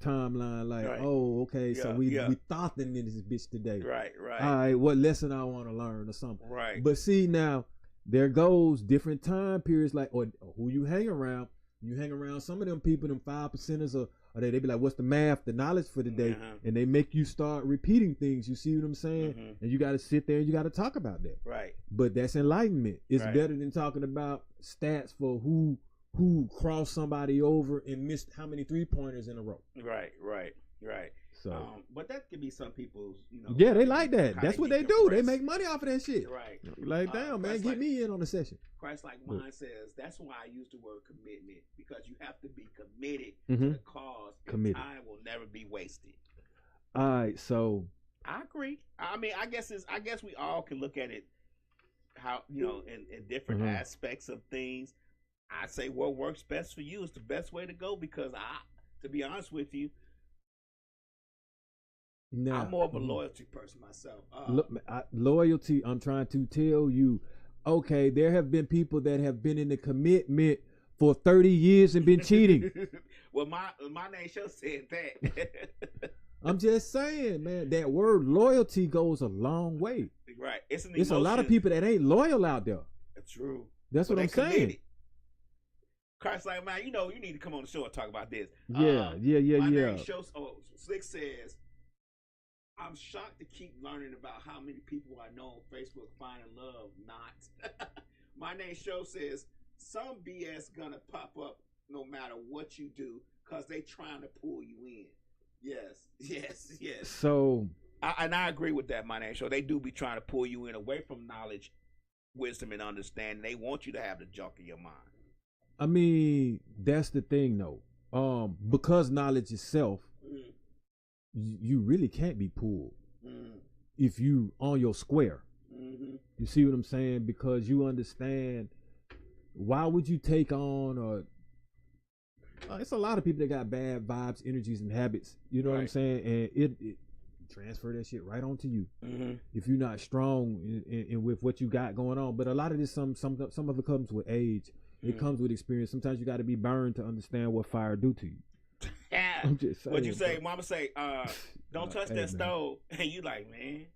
timeline. Like, Right. oh, okay, so we Yeah. thought in this bitch today. Right. All right, what lesson I want to learn or something. Right. But see now, there goes different time periods, like or who you hang around. You hang around some of them people, them 5%ers, or they be like, "What's the math, the knowledge for the day?" And they make you start repeating things. You see what I'm saying? And you got to sit there and you got to talk about that. Right. But that's enlightenment. It's Right. better than talking about stats for who crossed somebody over and missed how many 3-pointers in a row. Right. So But that could be some people's, yeah, they like that. how That's what they do. decompress. They make money off of that shit. Right. Like, damn, man, Christ get like- me in on the session. Christ like mine says, that's why I use the word commitment, because you have to be committed Mm-hmm. to the cause. And Committed. time will never be wasted. All right, so I agree. I mean, I guess we all can look at it how, in different Mhm. aspects of things. I say what works best for you is the best way to go, because to be honest with you, now I'm more of a mhm. loyalty person myself. Look, loyalty. I'm trying to tell you. Okay, there have been people that have been in the commitment for 30 years and been cheating. Well, my name show said that. I'm just saying, man, that word loyalty goes a long way. Right. It's an It's a lot of emotion. people that ain't loyal out there. True. That's what But I'm they saying. committed. Christ, like, man, you need to come on the show and talk about this. Yeah. My name shows. Slick says, I'm shocked to keep learning about how many people I know on Facebook finding love not. My name show says, some BS gonna pop up no matter what you do, because they trying to pull you in. Yes. So I agree with that, my name show. They do be trying to pull you in away from knowledge, wisdom, and understanding. They want you to have the junk in your mind. I mean, that's the thing though. Because knowledge itself, you really can't be pulled if you on your square. You see what I'm saying? Because you understand, why would you take on it's a lot of people that got bad vibes, energies, and habits. You know what I'm saying? And it transfer that shit right onto you if you're not strong in with what you got going on. But a lot of this, some of it comes with age. It comes with experience. Sometimes you got to be burned to understand what fire do to you. I'm just saying. What'd you say? bro. Mama say, don't touch hey, that man. stove. And you like, man,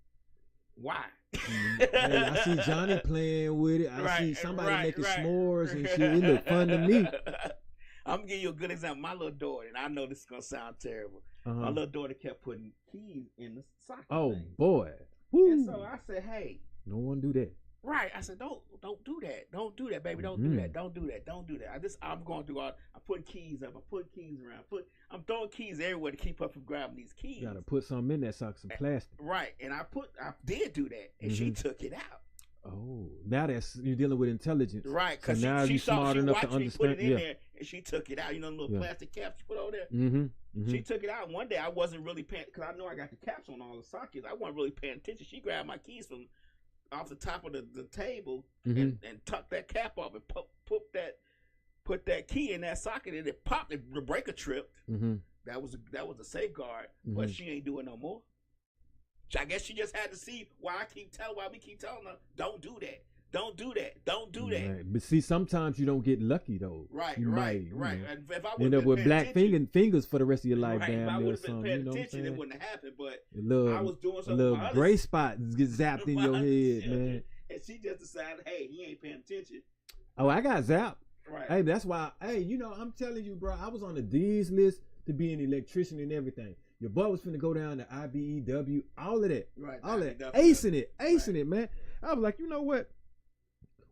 why? Hey, I see Johnny playing with it. I see somebody making s'mores and shit. It look fun to me. I'm gonna give you a good example. My little daughter, and I know this is gonna sound terrible. My little daughter kept putting keys in the socket. Oh thing. boy. And Woo. so I said, hey, No one do that. right. I said, don't do that. Don't do that, baby. Don't do that. Don't do that. Don't do that. I'm going through all. I'm putting keys up. I'm putting keys around. I'm throwing keys everywhere to keep her from grabbing these keys. You gotta put something in that sock, some plastic. Right. And I did do that, and she took it out. Oh, now that's you're dealing with intelligence. Right. So Because now she you saw, smart she enough to watched me put understand. it in Yeah. there, and she took it out. You know, the little plastic caps you put over there. Mm-hmm. She took it out. One day I wasn't really paying, because I know I got the caps on all the sockets. I wasn't really paying attention. She grabbed my keys from off the top of the table and tucked that cap off and put that key in that socket, and it popped. The breaker tripped. That was a safeguard, but she ain't doing no more. I guess she just had to see why we keep telling her, don't do that. Don't do that. Don't do that. Right. But see, sometimes you don't get lucky though. Right, you right, might, right. You know, And if I end up with black fingers for the rest of your life, right, if I damn near would have been something. paying You know what I'm attention, it saying? wouldn't have happened. But A little, I was doing a something. little with my gray other- spot get zapped in your my other head, children, man. And she just decided, hey, he ain't paying attention. Oh, I got zapped. Right. Hey, that's why. Hey, I'm telling you, bro. I was on the D's list to be an electrician and everything. Your boy was finna go down to IBEW, all of that, Right. all that, IBEW. acing it, man. I was like, you know what?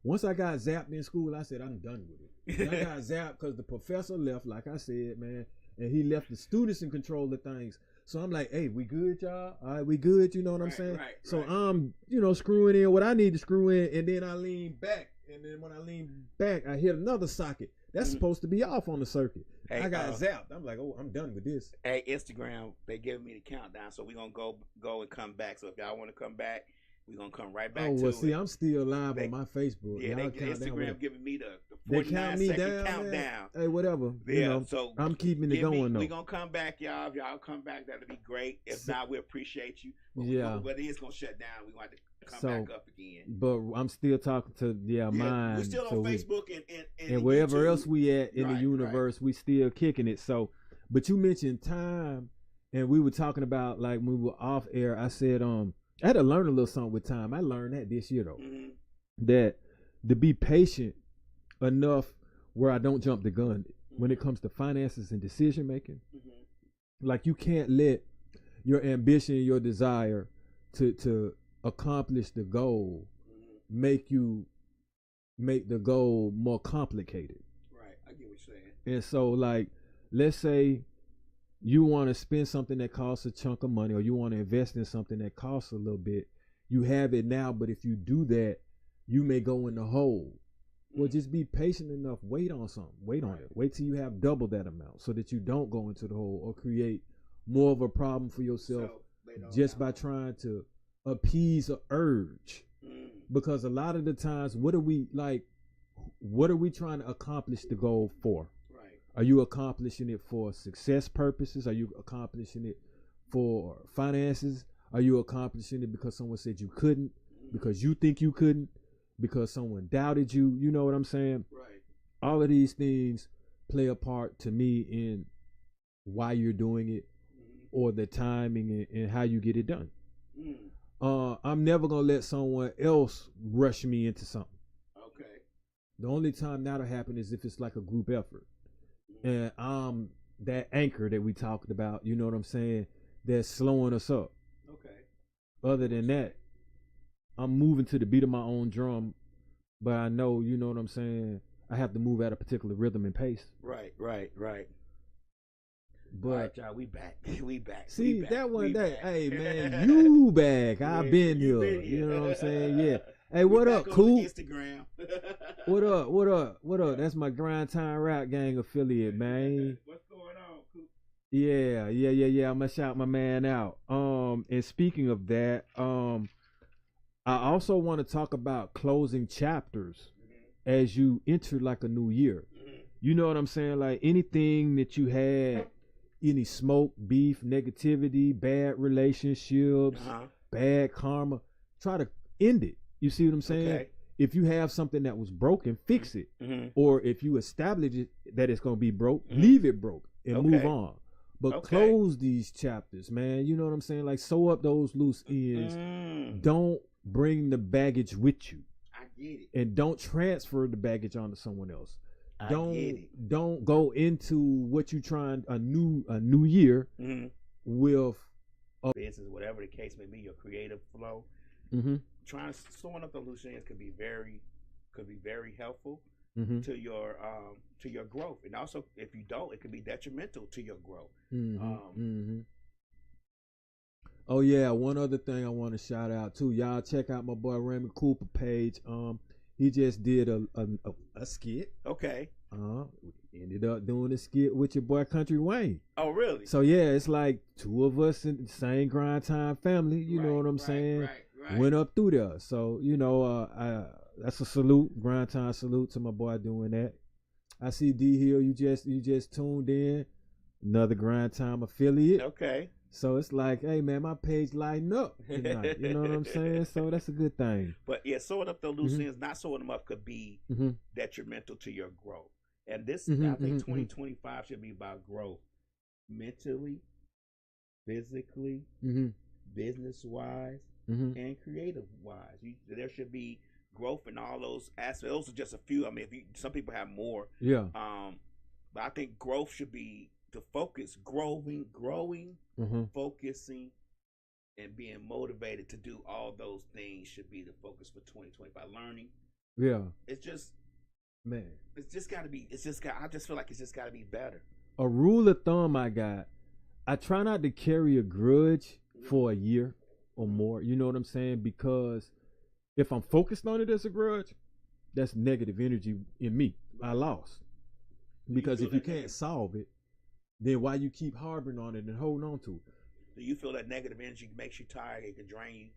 Once I got zapped in school, I said I'm done with it. And I got zapped because the professor left, like I said, man, and he left the students in control of things. So I'm like, hey, we good, y'all? All right, we good. You know what I'm saying? Right, so right. I'm, screwing in what I need to screw in, and then I lean back, and then when I lean back, I hit another socket. That's supposed to be off on the circuit. Hey, I got zapped. I'm like, oh, I'm done with this. Hey, Instagram, they giving me the countdown, so we're gonna go and come back. So if y'all want to come back, we're gonna come right back Oh, to well, it. see, I'm still live They- on my Facebook. Yeah, Y'all they count down Instagram whatever. giving me the They 49 count me second down, countdown. man. Hey, whatever. Yeah, so I'm keeping it going, though. We're gonna come back, y'all. If y'all come back, that'll be great. If not, we appreciate you. But Yeah. but it is gonna shut down. We're gonna have to come So, back up again. But I'm still talking to mine. We're still on so Facebook and wherever YouTube. else we at in Right, the universe, we still kicking it. So But you mentioned time, and we were talking about, like, when we were off air, I said, I had to learn a little something with time. I learned that this year, though, that to be patient enough where I don't jump the gun when it comes to finances and decision making. Like, you can't let your ambition, your desire to accomplish the goal make the goal more complicated. Right, I get what you're saying. And so, like, let's say you want to spend something that costs a chunk of money, or you want to invest in something that costs a little bit. You have it now, but if you do that, you may go in the hole. Well, just be patient enough. Wait on something. Wait on it. Wait till you have double that amount so that you don't go into the hole or create more of a problem for yourself just by trying to appease an urge. Because a lot of the times, what are we trying to accomplish the goal for? Right. Are you accomplishing it for success purposes? Are you accomplishing it for finances? Are you accomplishing it because someone said you couldn't? Because you think you couldn't? Because someone doubted you? You know what I'm saying? Right. All of these things play a part to me in why you're doing it, or the timing and how you get it done. I'm never gonna let someone else rush me into something. Okay. The only time that'll happen is if it's like a group effort, and I'm that anchor that we talked about. You know what I'm saying? That's slowing us up. Okay. Other than that, I'm moving to the beat of my own drum, but I know, you know what I'm saying, I have to move at a particular rhythm and pace. Right. But all right, y'all, we back. We back. see, we back. that one we day, back. hey man, you back. I've been you here. been You know what I'm saying? here. Yeah. Hey, what We up, back on Cool? Instagram. What up? That's my Grind Time Rap Gang affiliate, man. What's going on, Coop? Yeah. I'm gonna shout my man out. And speaking of that, I also want to talk about closing chapters as you enter like a new year. You know what I'm saying? Like, anything that you had, any smoke, beef, negativity, bad relationships, bad karma, try to end it. You see what I'm saying? Okay. If you have something that was broken, fix it. Or if you establish it that it's gonna be broke, leave it broke and move on. But close these chapters, man. You know what I'm saying? Like, sew up those loose ends. Don't bring the baggage with you. I get it. And don't transfer the baggage onto someone else. I get it. Don't go into what you trying a new year with business, whatever the case may be, your creative flow. Trying to sewing up the loose ends could be very helpful to your growth, and also if you don't, it could be detrimental to your growth. Oh yeah, one other thing I want to shout out too. Y'all check out my boy Raymond Cooper page. He just did a skit. Okay. Ended up doing a skit with your boy Country Wayne. Oh really? So yeah, it's like two of us in the same Grind Time family. You know what I'm saying? Right. Went up through there. So, you know, that's a salute, Grind Time salute to my boy doing that. I see D Hill, you just tuned in. Another Grind Time affiliate. Okay. So it's like, hey man, my page lighting up tonight. You know what I'm saying? So that's a good thing. But yeah, sewing up the loose ends, not sewing them up could be detrimental to your growth. And this, I think 2025 should be about growth. Mentally, physically, business-wise, and creative-wise. There should be growth in all those aspects. Those are just a few. I mean, some people have more. Yeah. But I think growth should be the focus. Growing, focusing, and being motivated to do all those things should be the focus for 2025. Learning. Yeah. It's just, man. It's just got to be. I just feel like it's just got to be better. A rule of thumb I got: I try not to carry a grudge for a year or more. You know what I'm saying? Because if I'm focused on it as a grudge, that's negative energy in me. I lost. Because if you can't solve it, then why you keep harboring on it and holding on to it? Do you feel that negative energy makes you tired? It can drain you?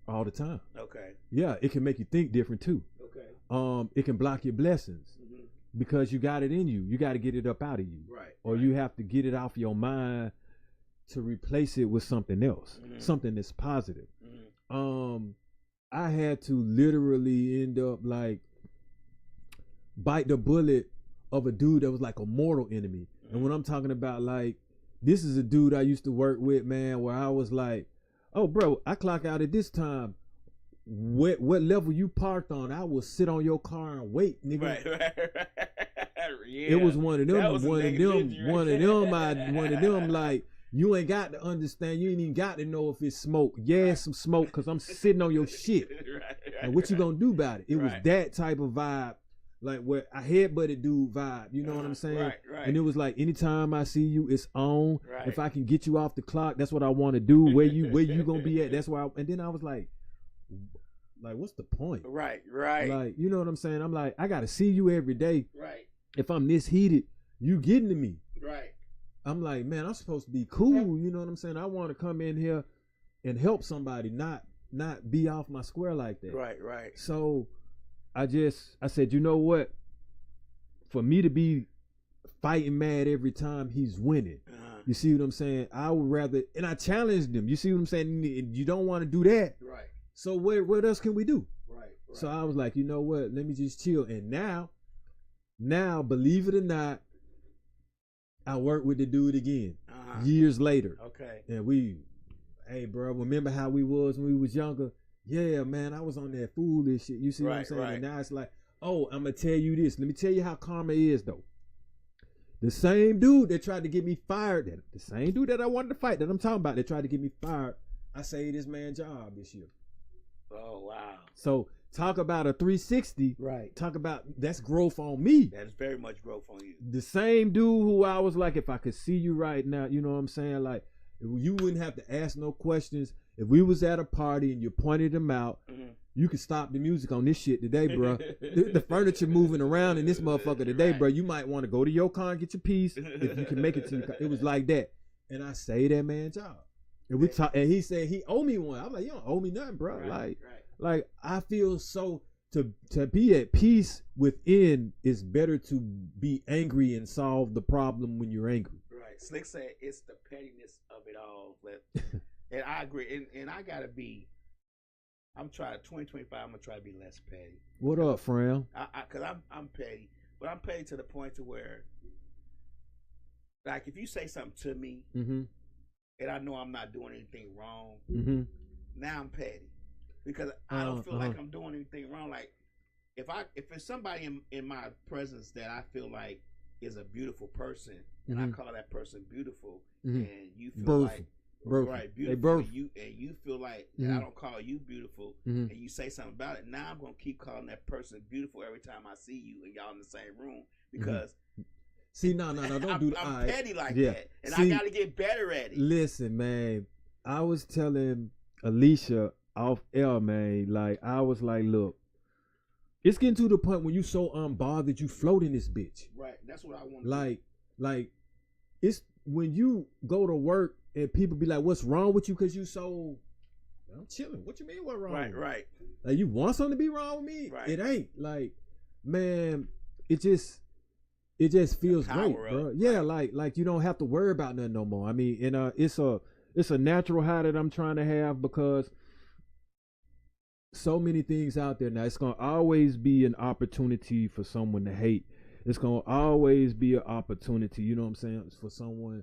All the time. Okay. Yeah, it can make you think different too. Okay. It can block your blessings because you got it in you. You got to get it up out of you. Right. Or you have to get it off your mind to replace it with something else, something that's positive. I had to literally end up like bite the bullet of a dude that was like a mortal enemy. And when I'm talking about like, this is a dude I used to work with, man, where I was like, oh, bro, I clock out at this time. What level you parked on? I will sit on your car and wait, nigga. Right. Yeah. It was one of them. That was a One of nigga them. ninja right One of there. them. One of them. Like, you ain't got to understand. You ain't even got to know if it's smoke. Yeah, some smoke, because I'm sitting on your shit. Right. And what you gonna do about it? It was Right. that type of vibe, like where I headbutted dude vibe. You know what I'm saying? Right, right. And it was like, anytime I see you, it's on. Right. If I can get you off the clock, that's what I want to do. Where you gonna be at? That's why. And then I was like, what's the point? Right. Like, you know what I'm saying? I'm like, I gotta see you every day. Right. If I'm this heated, you getting to me. Right. I'm like, man, I'm supposed to be cool. You know what I'm saying? I want to come in here and help somebody, not be off my square like that. Right. So I said, you know what? For me to be fighting mad every time he's winning, you see what I'm saying? I would rather, and I challenged him. You see what I'm saying? You don't want to do that. Right. So what else can we do? Right. So I was like, you know what? Let me just chill. And now, believe it or not, I work with the dude again years later. Okay. And hey, bro, remember how we was when we was younger? Yeah, man, I was on that foolish shit. You see what I'm saying? Right. And now it's like, oh, I'm going to tell you this. Let me tell you how karma is, though. The same dude that tried to get me fired, the same dude that I wanted to fight, that I'm talking about, that tried to get me fired, I saved this man's job this year. Oh, wow. So talk about a 360. Right. Talk about, that's growth on me. That is very much growth on you. The same dude who I was like, if I could see you right now, you know what I'm saying? Like, you wouldn't have to ask no questions. If we was at a party and you pointed him out, you could stop the music on this shit today, bro. the furniture moving around in this motherfucker today, bro. You might want to go to your car and get your piece if you can make it to your car. It was like that. And I saved that man's job. And we talk, and he said he owe me one. I'm like, you don't owe me nothing, bro. Like I feel so to be at peace within is better to be angry and solve the problem when you're angry. Right. Slick said it's the pettiness of it all. And I agree. And I gotta be. I'm trying 2025. I'm gonna try to be less petty. What up, Fram? Cause I'm petty, but I'm petty to the point to where, like, if you say something to me, and I know I'm not doing anything wrong, now I'm petty because I don't feel like I'm doing anything wrong. Like, if it's somebody in my presence that I feel like is a beautiful person, and I call that person beautiful, and you feel like. Right, beautiful. And you feel like that I don't call you beautiful, and you say something about it. Now I'm gonna keep calling that person beautiful every time I see you and y'all in the same room because. See, no, don't do that. I'm petty like that, and I got to get better at it. Listen, man, I was telling Alicia off air, man. Like I was like, look, it's getting to the point when you so unbothered you float in this bitch. Right, that's what I want. Like, it's when you go to work. And people be like, what's wrong with you? Because you so, I'm chilling. What you mean what's wrong? Right. Like, you want something to be wrong with me? Right. It ain't. Like, man, it just feels great, bro. Yeah, like you don't have to worry about nothing no more. I mean, and it's a natural high that I'm trying to have because so many things out there now. It's gonna always be an opportunity for someone to hate. It's gonna always be an opportunity, you know what I'm saying, for someone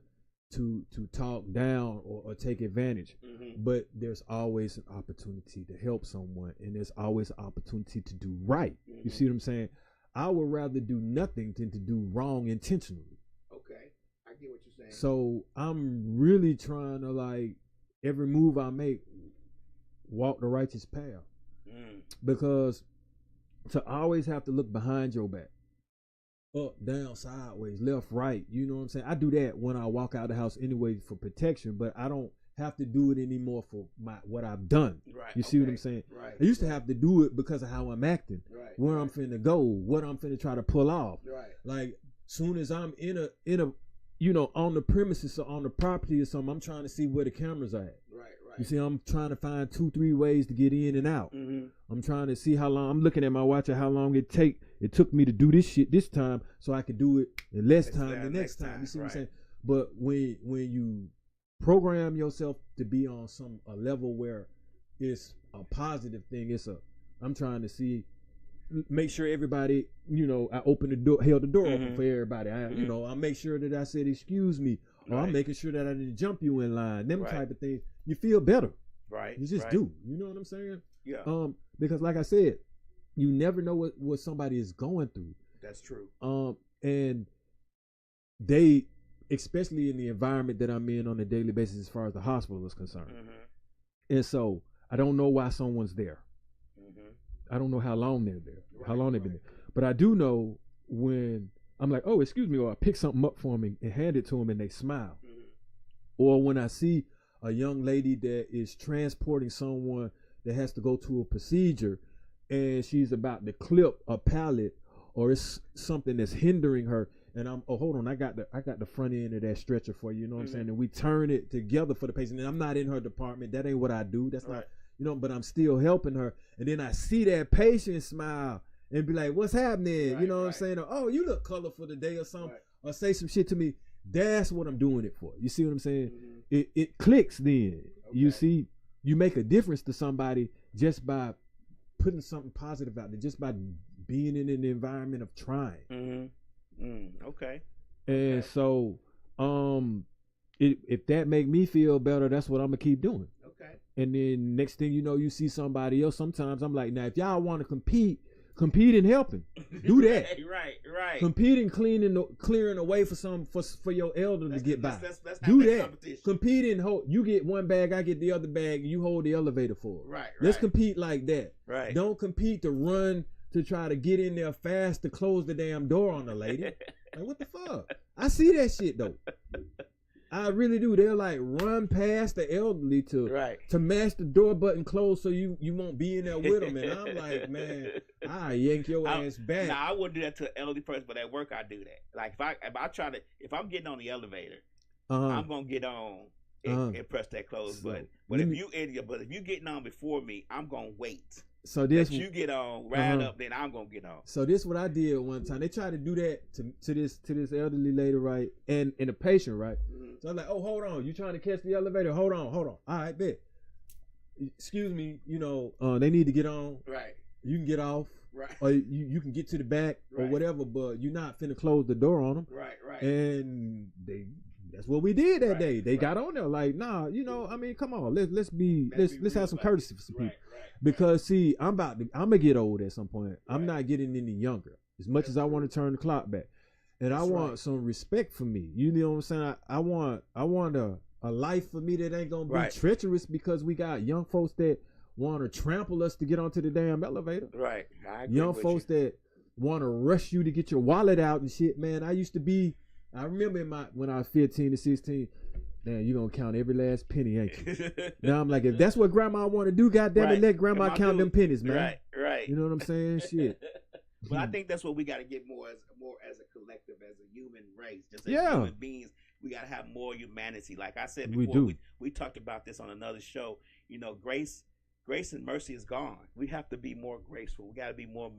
to talk down or take advantage. But there's always an opportunity to help someone, and there's always an opportunity to do right. You see what I'm saying? I would rather do nothing than to do wrong intentionally. Okay, I get what you're saying. So I'm really trying to, like, every move I make, walk the righteous path. Because to always have to look behind your back, up, down, sideways, left, right. You know what I'm saying? I do that when I walk out of the house anyway for protection, but I don't have to do it anymore for what I've done. Right. You see what I'm saying? Right. I used to have to do it because of how I'm acting, where I'm finna go, what I'm finna try to pull off. Right. Like, soon as I'm in a you know, on the premises or on the property or something, I'm trying to see where the cameras are at. Right. You see, I'm trying to find 2-3 ways to get in and out. I'm trying to see how long. I'm looking at my watch and how long it took me to do this shit this time, so I could do it in less time the next time. You see what I'm saying? But when you program yourself to be on a level where it's a positive thing, I'm trying to see. make sure everybody, I open the door, held the door open Mhm. for everybody. Mhm. I make sure that I said excuse me, or I'm Right. making sure that I didn't jump you in line. Them Right. type of things. You feel better. Right. You just right. do. You know what I'm saying? Yeah, Because like I said, you never know what somebody is going through. that's true. And they, especially in the environment that I'm in on a daily basis, as far as the hospital is concerned. Mm-hmm. And so I don't know why someone's there. Mm-hmm. I don't know how long they're there, how Right, long they've been right. there. But I do know when I'm like, oh, excuse me, or I pick something up for them and hand it to them and they smile. Mm-hmm. Or when I see a young lady that is transporting someone that has to go to a procedure and she's about to clip a pallet or it's something that's hindering her. And hold on, I got the front end of that stretcher for you, you know what I'm saying? And we turn it together for the patient. And I'm not in her department. That ain't what I do. That's Right. not, but I'm still helping her. And then I see that patient smile and be like, what's happening? Right, you know what I'm right. saying? Or, oh, you look colorful today or something. Right. Or say some shit to me. That's what I'm doing it for. You see what I'm saying? Mm-hmm. It clicks then. You Okay. see, you make a difference to somebody just by putting something positive out there, just by being in an environment of trying. Mm-hmm. Okay. And Okay. so, if that make me feel better, that's what I'm gonna keep doing. Okay. And then next thing you know, you see somebody else. Sometimes I'm like, now if y'all want to compete in helping, do that. Right. Compete in clearing a way for your elder to get by. Let's Do have that. competition. Compete and hold. You get one bag, I get the other bag. And you hold the elevator for it. Right. Let's compete like that. Right. Don't compete to run to try to get in there fast to close the damn door on the lady. Like, what the fuck? I see that shit though. I really do. They'll like run past the elderly to Right. mash the door button closed so you won't be in there with them. And I'm like, man, I yank your ass back. Now I wouldn't do that to an elderly person, but at work I do that. Like if I'm getting on the elevator, I'm gonna get on and press that close So, button. But let if me- you getting on before me, I'm gonna wait. So this Let you get on, ride up, then I'm gonna get on. So this what I did one time. They tried to do that to this elderly lady, right? And a patient, right? Mhm. So I'm like, oh, hold on. You trying to catch the elevator? Hold on. All right, bet. Excuse me, they need to get on. Right. You can get off. Right. Or you can get to the back or Right. whatever, but you're not finna close the door on them. Right. And that's what we did that Right, day. They right. got on there like, nah, I mean, come on, let's Let's be have real some about courtesy for some Right. people. Because see, I'm gonna get old at some point. I'm Right. not getting any younger. As much as I want to turn the clock back, and I That's want right. some respect for me. You know what I'm saying? I want a life for me that ain't gonna be Right. treacherous because we got young folks that want to trample us to get onto the damn elevator. Right. I agree Young with folks you. that want to rush you to get your wallet out and shit. Man, I remember when I was 15 to 16. Man, you gonna count every last penny, ain't you? Now I'm like, if that's what grandma want to do, goddamn Right. it, let grandma Grandma count do them pennies, man. Right. You know what I'm saying? Shit. But I think that's what we got to get more as a collective, as a human race, just as Yeah. human beings. We got to have more humanity. Like I said We before, do. we talked about this on another show. Grace and mercy is gone. We have to be more graceful. We got to be more.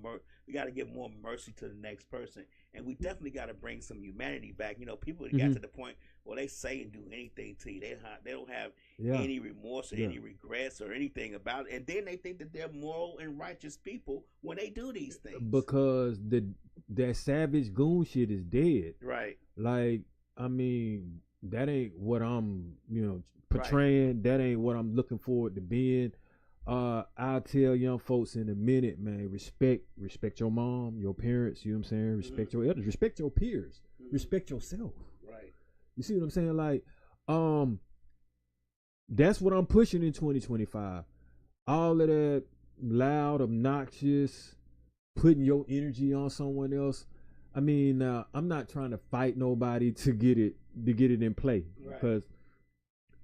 We got to give more mercy to the next person, and we definitely got to bring some humanity back. People got Mhm. to the point where they say and do anything to you. They don't have Yeah. any remorse or Yeah. any regrets or anything about it, and then they think that they're moral and righteous people when they do these things. Because that savage goon shit is dead. Right. Like, I mean, that ain't what I'm, portraying. That ain't what I'm looking forward to being. I'll tell young folks in a minute, man, respect your mom, your parents, you know what I'm saying? Respect your elders, respect your peers, respect yourself. Right. You see what I'm saying? Like, that's what I'm pushing in 2025. All of that loud, obnoxious, putting your energy on someone else. I mean, I'm not trying to fight nobody to get it in play, Right. because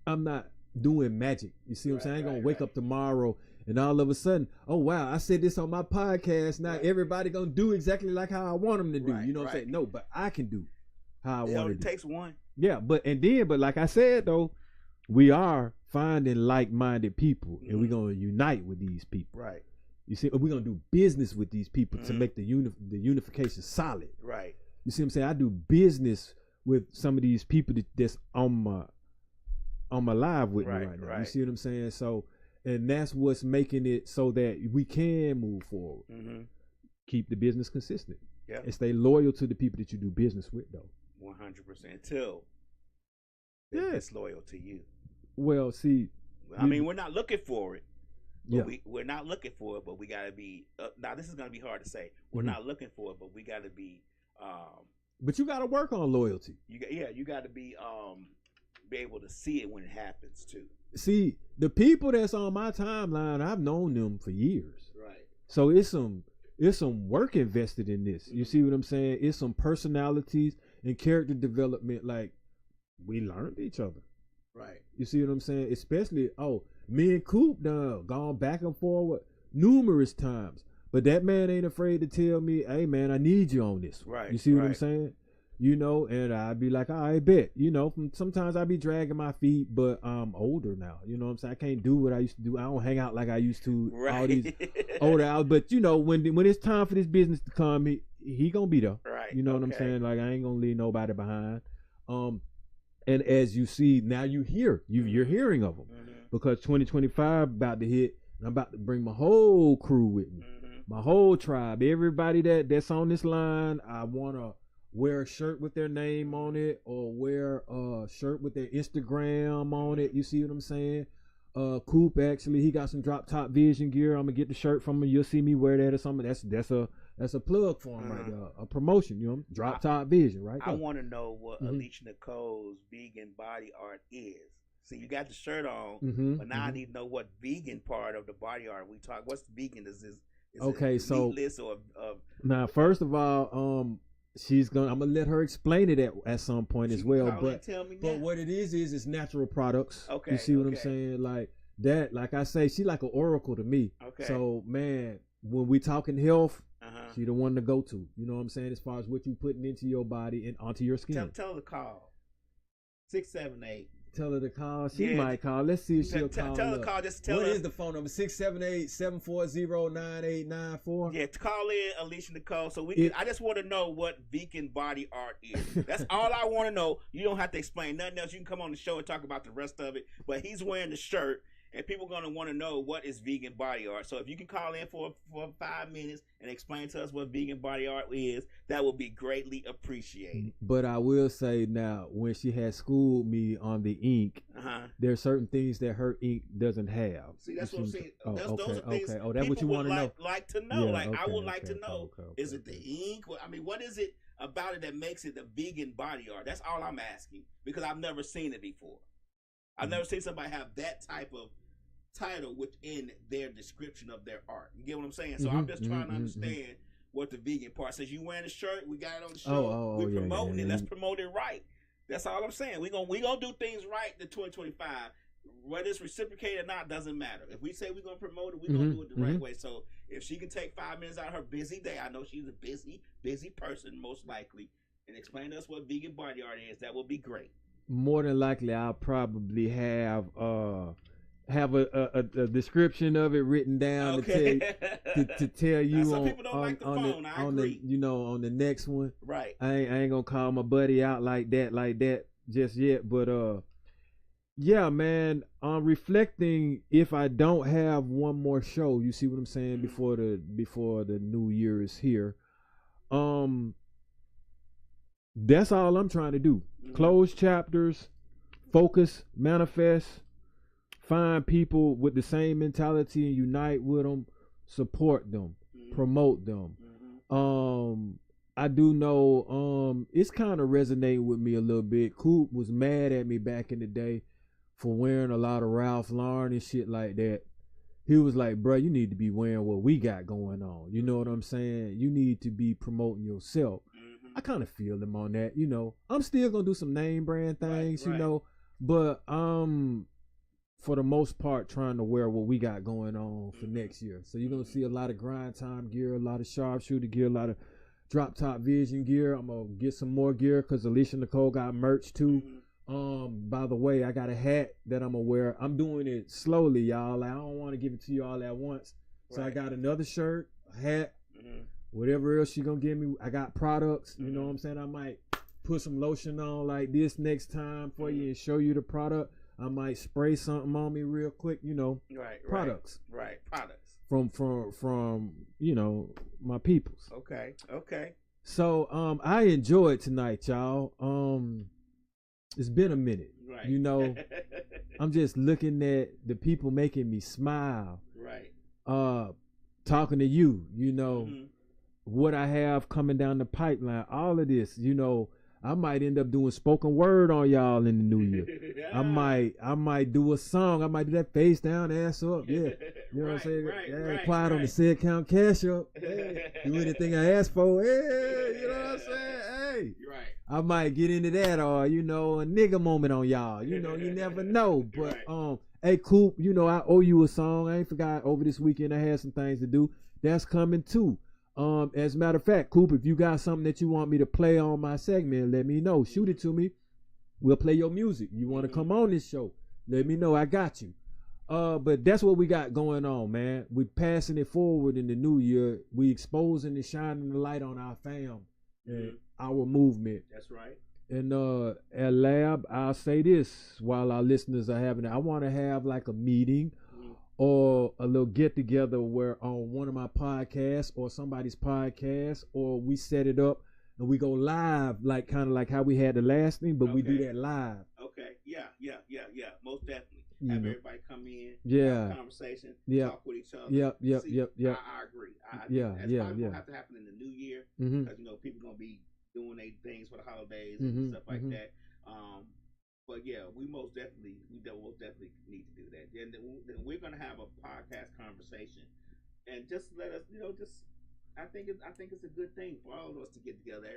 I'm not doing magic. You see what I'm saying? I ain't gonna wake up tomorrow and all of a sudden, oh wow, I said this on my podcast. Now everybody gonna do exactly like how I want them to do. Right, You know what I'm right. saying? No, but I can do how I It want only to do. takes one. Yeah, but like I said though, we are finding like-minded people, and we're gonna unite with these people. Right. You see, we're gonna do business with these people to Mhm. make the unification solid. Right. You see what I'm saying? I do business with some of these people that's on my live with me Right, right now. You right. see what I'm saying? So, and that's what's making it so that we can move forward. Mm-hmm. keep the business consistent. Yeah. And stay loyal to the people that you do business with, though. 100% till they're disloyal to you. Well, see, I mean, we're not looking for it. yeah, We're not looking for it, but we got to be. Now, this is going to be hard to say. We're Mhm. not looking for it, but we got to be. but you got to work on loyalty. You got to be able to see it when it happens too. See, the people that's on my timeline, I've known them for years. Right. So it's some work invested in this. You see what I'm saying? It's some personalities and character development. Like, we learned each other. Right. You see what I'm saying? Especially, me and Coop done gone back and forward numerous times. But that man ain't afraid to tell me, hey man, I need you on this one. Right. You see what I'm right. saying? You know, and I'd be like, I bet. You know, sometimes I be dragging my feet, but I'm older now. You know what I'm saying? I can't do what I used to do. I don't hang out like I used to. Right. All these older hours. But you know, when it's time for this business to come, he gonna be there. Right. You know what I'm saying? Like, I ain't gonna leave nobody behind. And as you see now, you're hearing of them because 2025 about to hit, and I'm about to bring my whole crew with me, my whole tribe, everybody that's on this line. I wanna wear a shirt with their name on it, or wear a shirt with their Instagram on it. You see what I'm saying? Coop, actually, he got some drop top vision gear. I'm gonna get the shirt from him. You'll see me wear that or something. That's a plug for him right there, a promotion. You know, drop top vision right there. I want to know what Alicia Nicole's vegan body art is. See, you got the shirt on, but now I need to know what vegan part of the body art we talk. What's vegan? Is okay? So meatless or now, first of all, I'm gonna let her explain it at some point as well. But what it is it's natural products. Okay, you see what I'm saying? Like that. Like I say, she like an oracle to me. Okay. So man, when we talking health, she the one to go to. You know what I'm saying? As far as what you putting into your body and onto your skin. Tell her to call 678. Tell her to call. She might call. Let's see if she'll call. Tell her to call. Just tell her. What is the phone number? 678-740-9894. Yeah, to call in Alicia Nicole. So I just want to know what vegan body art is. That's all I want to know. You don't have to explain nothing else. You can come on the show and talk about the rest of it. But he's wearing the shirt, and people are going to want to know what is vegan body art. So if you can call in for 5 minutes and explain to us what vegan body art is, that will be greatly appreciated. But I will say now, when she had schooled me on the ink, there are certain things that her ink doesn't have. See, that's what I'm saying. Those are things that's what you want to know. Like to know. Yeah, I would like to know. Is it the ink? I mean, what is it about it that makes it the vegan body art? That's all I'm asking, because I've never seen it before. I've never seen somebody have that type of title within their description of their art. You get what I'm saying? So I'm just trying to understand what the vegan part. Since you wearing the shirt, we got it on the show. We're promoting it. Let's promote it right. That's all I'm saying. We gonna do things right in 2025. Whether it's reciprocated or not doesn't matter. If we say we're gonna promote it, we're gonna do it the right way. So if she can take 5 minutes out of her busy day, I know she's a busy person most likely, and explain to us what vegan body art is, that would be great. More than likely, I'll probably have a description of it written down to tell you some people don't like the phone. I agree. On the next one. Right. I ain't gonna call my buddy out like that just yet. But yeah, man. I'm reflecting if I don't have one more show. You see what I'm saying? Before the new year is here. That's all I'm trying to do. Close chapters, focus, manifest. Find people with the same mentality and unite with them, support them, promote them. I do know it's kind of resonating with me a little bit. Coop was mad at me back in the day for wearing a lot of Ralph Lauren and shit like that. He was like, bro, you need to be wearing what we got going on. You know what I'm saying? You need to be promoting yourself. I kind of feel him on that. I'm still going to do some name brand things, but for the most part, trying to wear what we got going on for next year. So you're going to see a lot of grind time gear, a lot of sharpshooter gear, a lot of drop top vision gear. I'm going to get some more gear because Alicia Nicole got merch too. By the way, I got a hat that I'm going to wear. I'm doing it slowly, y'all. I don't want to give it to you all at once. So I got another shirt, a hat, whatever else she going to give me. I got products. You know what I'm saying? I might put some lotion on like this next time for you and show you the product. I might spray something on me real quick, products. Right, products. from you know, my peoples. Okay. So I enjoyed tonight, y'all. It's been a minute. Right. You know, I'm just looking at the people making me smile. Right. Talking to you, you know, Mhm. what I have coming down the pipeline, all of this, you know, I might end up doing spoken word on y'all in the new year. I might do a song. I might do that face down, ass up. Yeah. You know what I'm saying? Right, quiet on the said count cash up. Hey, do anything I ask for. Hey, you know what I'm saying? Hey. Right. I might get into that, or, you know, a nigga moment on y'all. You know, you never know. But Right. hey, Coop, you know, I owe you a song. I ain't forgot over this weekend I had some things to do. That's coming too. As a matter of fact, Coop, if you got something that you want me to play on my segment, let me know. Shoot it to me. We'll play your music. You want to come on this show, let me know. I got you. But that's what we got going on, man. We passing it forward in the new year. We exposing and shining the light on our fam and our movement. That's right. And at Lab, I'll say this while our listeners are having it. I want to have like a meeting or a little get together where on one of my podcasts or somebody's podcast, or we set it up and we go live, like kind of like how we had the last thing, but we do that live. Okay. Yeah. Most definitely. You Have know. everybody come in. Yeah. Have a conversation. Yeah. Talk with each other. Yep. See, I agree. I think Yeah, that's yeah, probably yeah. gonna have to happen in the new year Mm-hmm. because you know people gonna be doing their things for the holidays Mhm, and stuff like mhm. that. But yeah, we most definitely need to do that. And then we're gonna have a podcast conversation, and just let us, you know, just I think it's a good thing for all of us to get together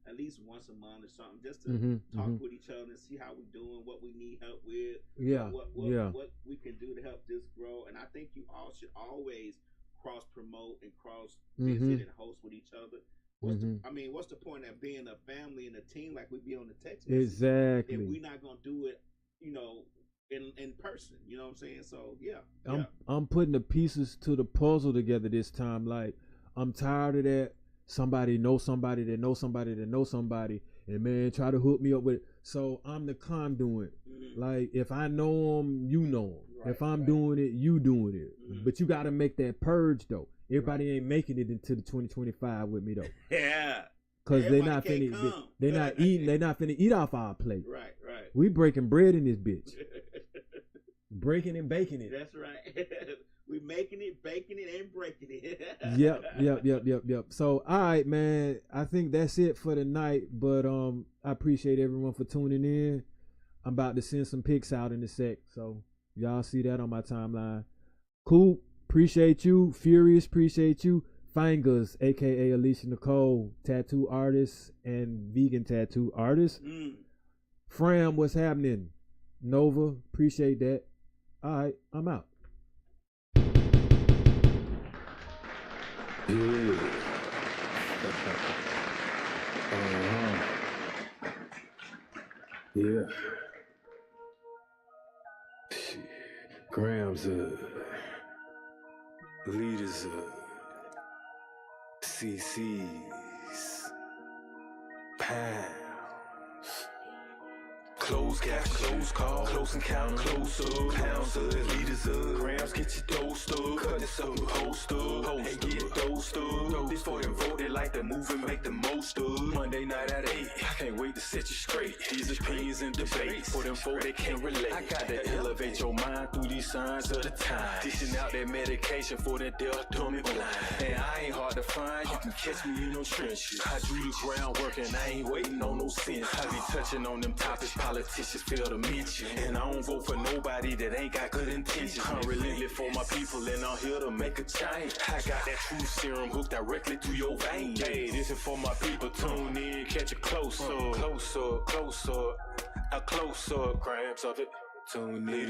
at least once a month or something, just to talk with each other and see how we're doing, what we need help with, Yeah. what we can do to help this grow. And I think you all should always cross promote and cross visit and host with each other. What's the point of being a family and a team like we be on the text message Exactly. if we're not gonna do it, you know, in person? You know what I'm saying? So yeah. I'm putting the pieces to the puzzle together this time. Like, I'm tired of that. Somebody know somebody that know somebody that know somebody, and man, try to hook me up with it. So I'm the conduit. Like, if I know them, you know them. Right, if I'm doing it, you doing it. But you got to make that purge though. Everybody ain't making it into the 2025 with me though. Yeah. Cause they're Everybody not can't finna, come. they're not eating. They're not finna eat off our plate. Right. We breaking bread in this bitch, breaking and baking it. That's right. We making it, baking it, and breaking it. Yep. So, all right, man. I think that's it for tonight. But I appreciate everyone for tuning in. I'm about to send some pics out in a sec, so y'all see that on my timeline. Cool. Appreciate you. Furious. Appreciate you. Fingers, aka Alicia Nicole, tattoo artist and vegan tattoo artist. Fram, what's happening? Nova, appreciate that. All right, I'm out. Yeah. Yeah. Shit. Grams leaders CC's pounds. Close gap, close call, close encounter, close up, pounds of leaders of grams, get your dose up, cut this up, host up, and get dosed up. This for them voted like the movement, make the most of. Monday night at 8, I can't wait to set you straight. These opinions and debates, for them folk they can't relate. I got to elevate your mind through these signs of the time. Dishing out that medication for that deaf, dumb and blind. And I ain't hard to find, you can catch me in no trenches. I do the groundwork and I ain't waiting on no sense. I be touching on them topics politicians fail to mention. And I don't vote for nobody that ain't got good intentions. I'm relentless for my people and I'm here to make a change. I got that true serum hooked directly through your veins. Hey, this is for my people, tune in, catch a close up, a close up, grams of it, tune in.